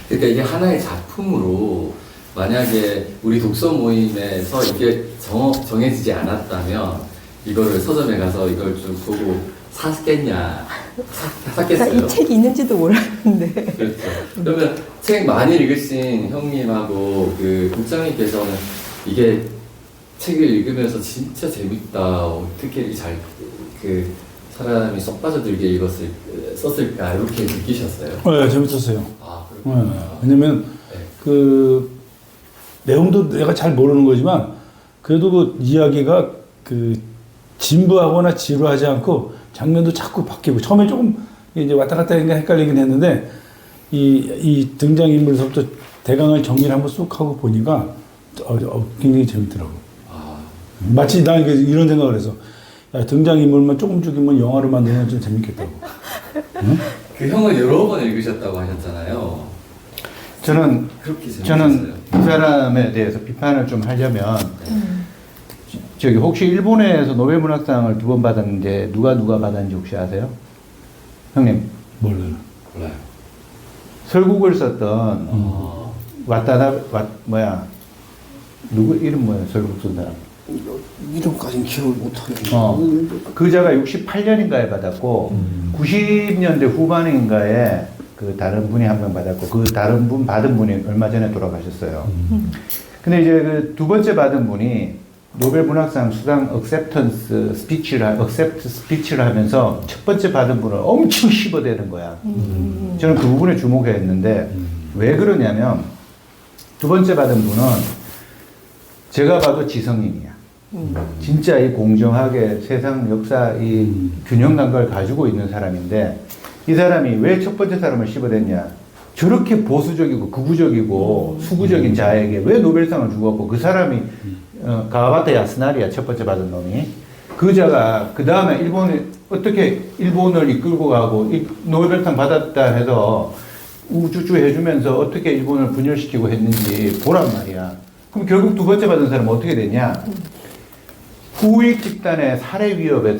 그러니까 이게 하나의 작품으로 만약에 우리 독서 모임에서 이게 정해지지 않았다면 이거를 서점에 가서 이걸 좀 보고 샀겠냐? 샀겠어요? 그러니까 이 책이 있는지도 몰랐는데. 그렇죠. 그러면 책 많이 읽으신 형님하고 그 국장님께서는 이게 책을 읽으면서 진짜 재밌다. 어떻게 그 사람이 쏙 빠져들게 썼을까 이렇게 느끼셨어요? 네, 재밌었어요. 아, 그렇구나. 네, 왜냐면 네. 그 내용도 내가 잘 모르는 거지만 그래도 그 이야기가 그 진부하거나 지루하지 않고 장면도 자꾸 바뀌고 처음에 조금 이제 왔다 갔다 헷갈리긴 했는데 이 등장인물서부터 대강을 정리를 한번 쑥 하고 보니까 굉장히 재밌더라고. 아. 마치 나 이런 생각을 해서 야, 등장인물만 조금 죽이면 영화로 만들면 좀 재밌겠다고. 응? 그 형을 여러 번 읽으셨다고 하셨잖아요. 저는 그렇게 재밌었어요. 저는 이 사람에 대해서 비판을 좀 하려면 저기 혹시 일본에서 노벨 문학상을 2번 받았는데 누가 받았는지 혹시 아세요? 형님 몰라요. 몰라요. 설국을 썼던 누구 이름 뭐야? 설국 쓴 사람. 이름까지는 기억을 못하겠네요. 그자가 68년인가에 받았고 90년대 후반인가에 그 다른 분이 한 명 받았고 그 다른 분 받은 분이 얼마 전에 돌아가셨어요. 근데 이제 그 두 번째 받은 분이 노벨 문학상 수상 억셉트 스피치를 하면서 첫 번째 받은 분을 엄청 씹어대는 거야. 저는 그 부분에 주목했는데 왜 그러냐면 두 번째 받은 분은 제가 봐도 지성인이야. 진짜 이 공정하게 세상 역사 이 균형 감각을 가지고 있는 사람인데 이 사람이 왜 첫 번째 사람을 씹어댔냐? 저렇게 보수적이고 극우적이고 수구적인 자에게 왜 노벨상을 주었고 그 사람이 가와바타 야스나리야 첫 번째 받은 놈이 그 자가 그 다음에 일본의 어떻게 일본을 이끌고 가고 노벨상 받았다 해서 우쭈쭈 해주면서 어떻게 일본을 분열시키고 했는지 보란 말이야. 그럼 결국 두 번째 받은 사람은 어떻게 되냐? 후익 집단의 살해 위협에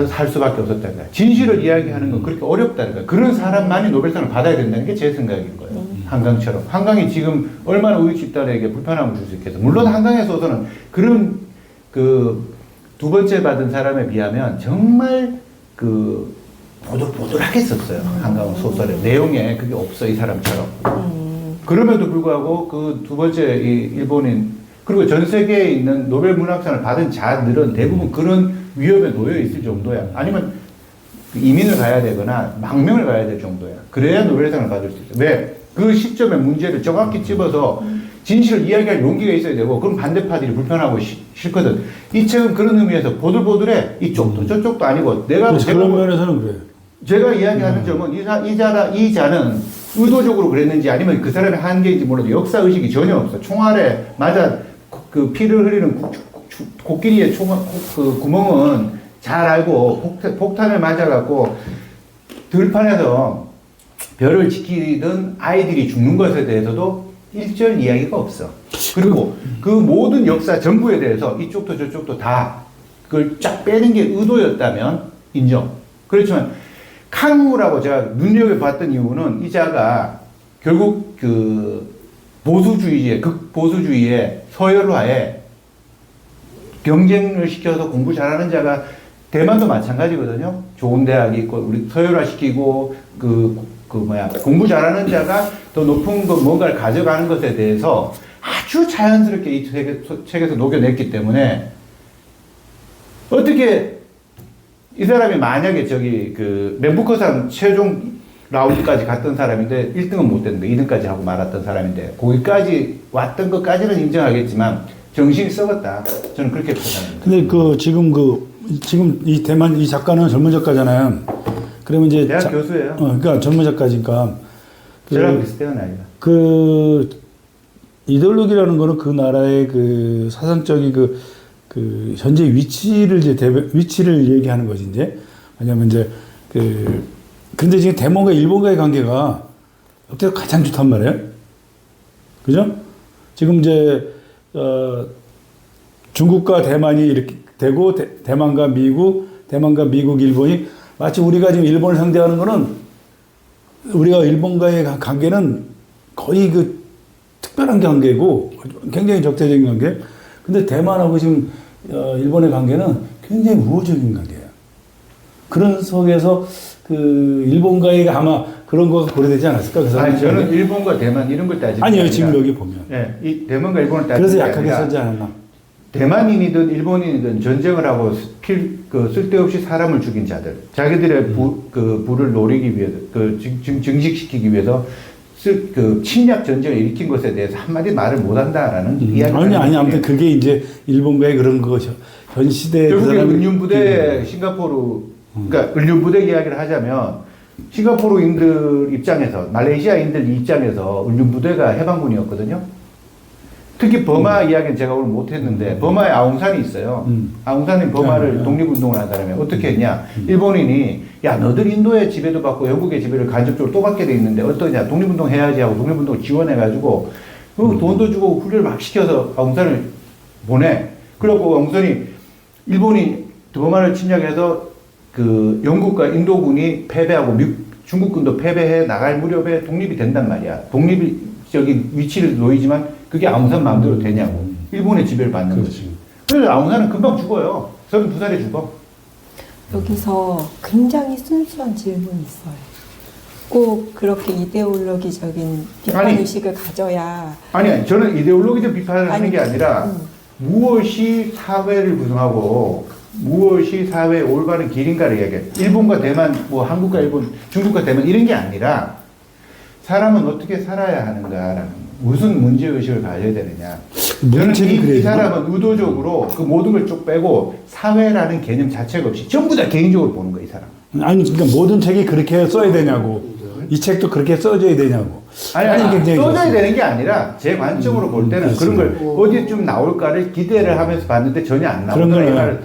살 수밖에 없었다는 거야. 진실을 이야기하는 건 그렇게 어렵다는 거야. 그런 사람만이 노벨상을 받아야 된다는 게 제 생각인 거예요. 한강처럼. 한강이 지금 얼마나 우익 집단에게 불편함을 줄 수 있겠어. 물론 한강의 소설은 그런 두 번째 받은 사람에 비하면 정말 보들보들하게 썼어요. 한강 소설의 내용에 그게 없어, 이 사람처럼. 그럼에도 불구하고 그 두 번째 이 일본인, 그리고 전 세계에 있는 노벨 문학상을 받은 자들은 대부분 그런 위협에 놓여 있을 정도야. 아니면 이민을 가야 되거나 망명을 가야 될 정도야. 그래야 노벨상을 받을 수 있어. 왜? 그 시점의 문제를 정확히 집어서 진실을 이야기할 용기가 있어야 되고, 그럼 반대파들이 불편하고 싫거든. 이 책은 그런 의미에서 보들보들해. 이쪽도 저쪽도 아니고 내가 그런 면에서는 그래요. 제가 이야기하는 점은 이 자는 의도적으로 그랬는지 아니면 그 사람의 한계인지 몰라도 역사 의식이 전혀 없어. 총알에 맞아 그 피를 흐리는 코끼리의 그 구멍은 잘 알고 폭탄을 맞아갖고 들판에서 별을 지키던 아이들이 죽는 것에 대해서도 일절 이야기가 없어. 그리고 그 모든 역사 전부에 대해서 이쪽도 저쪽도 다 그걸 쫙 빼는 게 의도였다면 인정. 그렇지만 캉우라고 제가 눈여겨봤던 이유는 이 자가 결국 그 극보수주의의 서열화에 경쟁을 시켜서 공부 잘하는 자가 대만도 마찬가지거든요. 좋은 대학이 있고 우리 서열화시키고 공부 잘하는 자가 더 높은 뭔가를 가져가는 것에 대해서 아주 자연스럽게 이 책에서 녹여냈기 때문에 어떻게 이 사람이 만약에 멘부커상 최종 라운드까지 갔던 사람인데 1등은 못 됐는데 2등까지 하고 말았던 사람인데 거기까지 왔던 것까지는 인정하겠지만 정신이 썩었다. 저는 그렇게 판단합니다. 근데 지금 이 대만 이 작가는 젊은 작가잖아요. 그러면 이제 대학 교수예요. 그러니까 젊은 작가니까 저랑 비슷해요, 나이가. 그 이데올로기라는 거는 그 나라의 그 사상적인 그 현재 위치를 얘기하는 거지 이제. 왜냐면 이제 근데 지금 대만과 일본과의 관계가 어때서 가장 좋단 말이에요. 그죠? 지금 이제 중국과 대만이 이렇게 되고 대만과 미국, 일본이 마치 우리가 지금 일본을 상대하는 거는 우리가 일본과의 관계는 거의 특별한 관계고 굉장히 적대적인 관계. 근데 대만하고 지금 일본의 관계는 굉장히 우호적인 관계예요. 그런 속에서 일본과의 아마 그런 거가 고려되지 않았을까? 그래서 아니, 저는 일본과 대만 이런 걸 따지는 아니요, 지금 여기 보면. 네, 이 대만과 일본을 따지는 그래서 게 약하게 아니라 쓰지 않았나? 대만인이든 일본인이든 전쟁을 하고 쓸데없이 사람을 죽인 자들, 자기들의 부를 노리기 위해서, 증식시키기 위해서 침략 전쟁을 일으킨 것에 대해서 한마디 말을 못한다라는 이야기가. 아니, 아무튼 그게 이제 일본과의 그런 거죠. 전 시대에. 결국에 은륜부대 싱가포르, 그러니까 은륜부대 이야기를 하자면 싱가포르인들 입장에서, 말레이시아인들 입장에서 은륜부대가 해방군이었거든요. 특히 버마 이야기는 제가 오늘 못했는데 버마에 아웅산이 있어요. 아웅산이 버마를 독립운동을 한 사람이에요. 어떻게 했냐? 일본인이 야 너들 인도의 지배도 받고 영국의 지배를 간접적으로 또 받게 돼 있는데 어떠냐? 독립운동 해야지 하고 독립운동을 지원해가지고 돈도 주고 훈련을 막 시켜서 아웅산을 보내. 그리고 아웅산이 일본이 버마를 침략해서 영국과 인도군이 패배하고 중국군도 패배해 나갈 무렵에 독립이 된단 말이야. 독립적인 위치를 놓이지만 그게 아웅산 마음대로 되냐고. 일본의 지배를 받는 거지. 그래서 아웅산은 금방 죽어요. 32살에 죽어. 여기서 굉장히 순수한 질문이 있어요. 꼭 그렇게 이데올로기적인 비판의식을 가져야. 아니, 저는 이데올로기적 비판을 하는 게 아니라 무엇이 사회를 구성하고 무엇이 사회의 올바른 길인가를 이야기해요. 일본과 대만, 한국과 일본, 중국과 대만 이런 게 아니라 사람은 어떻게 살아야 하는가라는 무슨 문제의식을 가져야 되느냐. 저는 이 사람은 의도적으로 그 모든 걸 쭉 빼고 사회라는 개념 자체가 없이 전부 다 개인적으로 보는 거야, 이 사람. 아니, 그러니까 모든 책이 그렇게 써야 되냐고. 이 책도 그렇게 써줘야 되냐고. 아니, 써줘야 되는 게 아니라 제 관점으로 볼 때는 그런 걸 어디쯤 나올까를 기대를 하면서 봤는데 전혀 안 나오더라.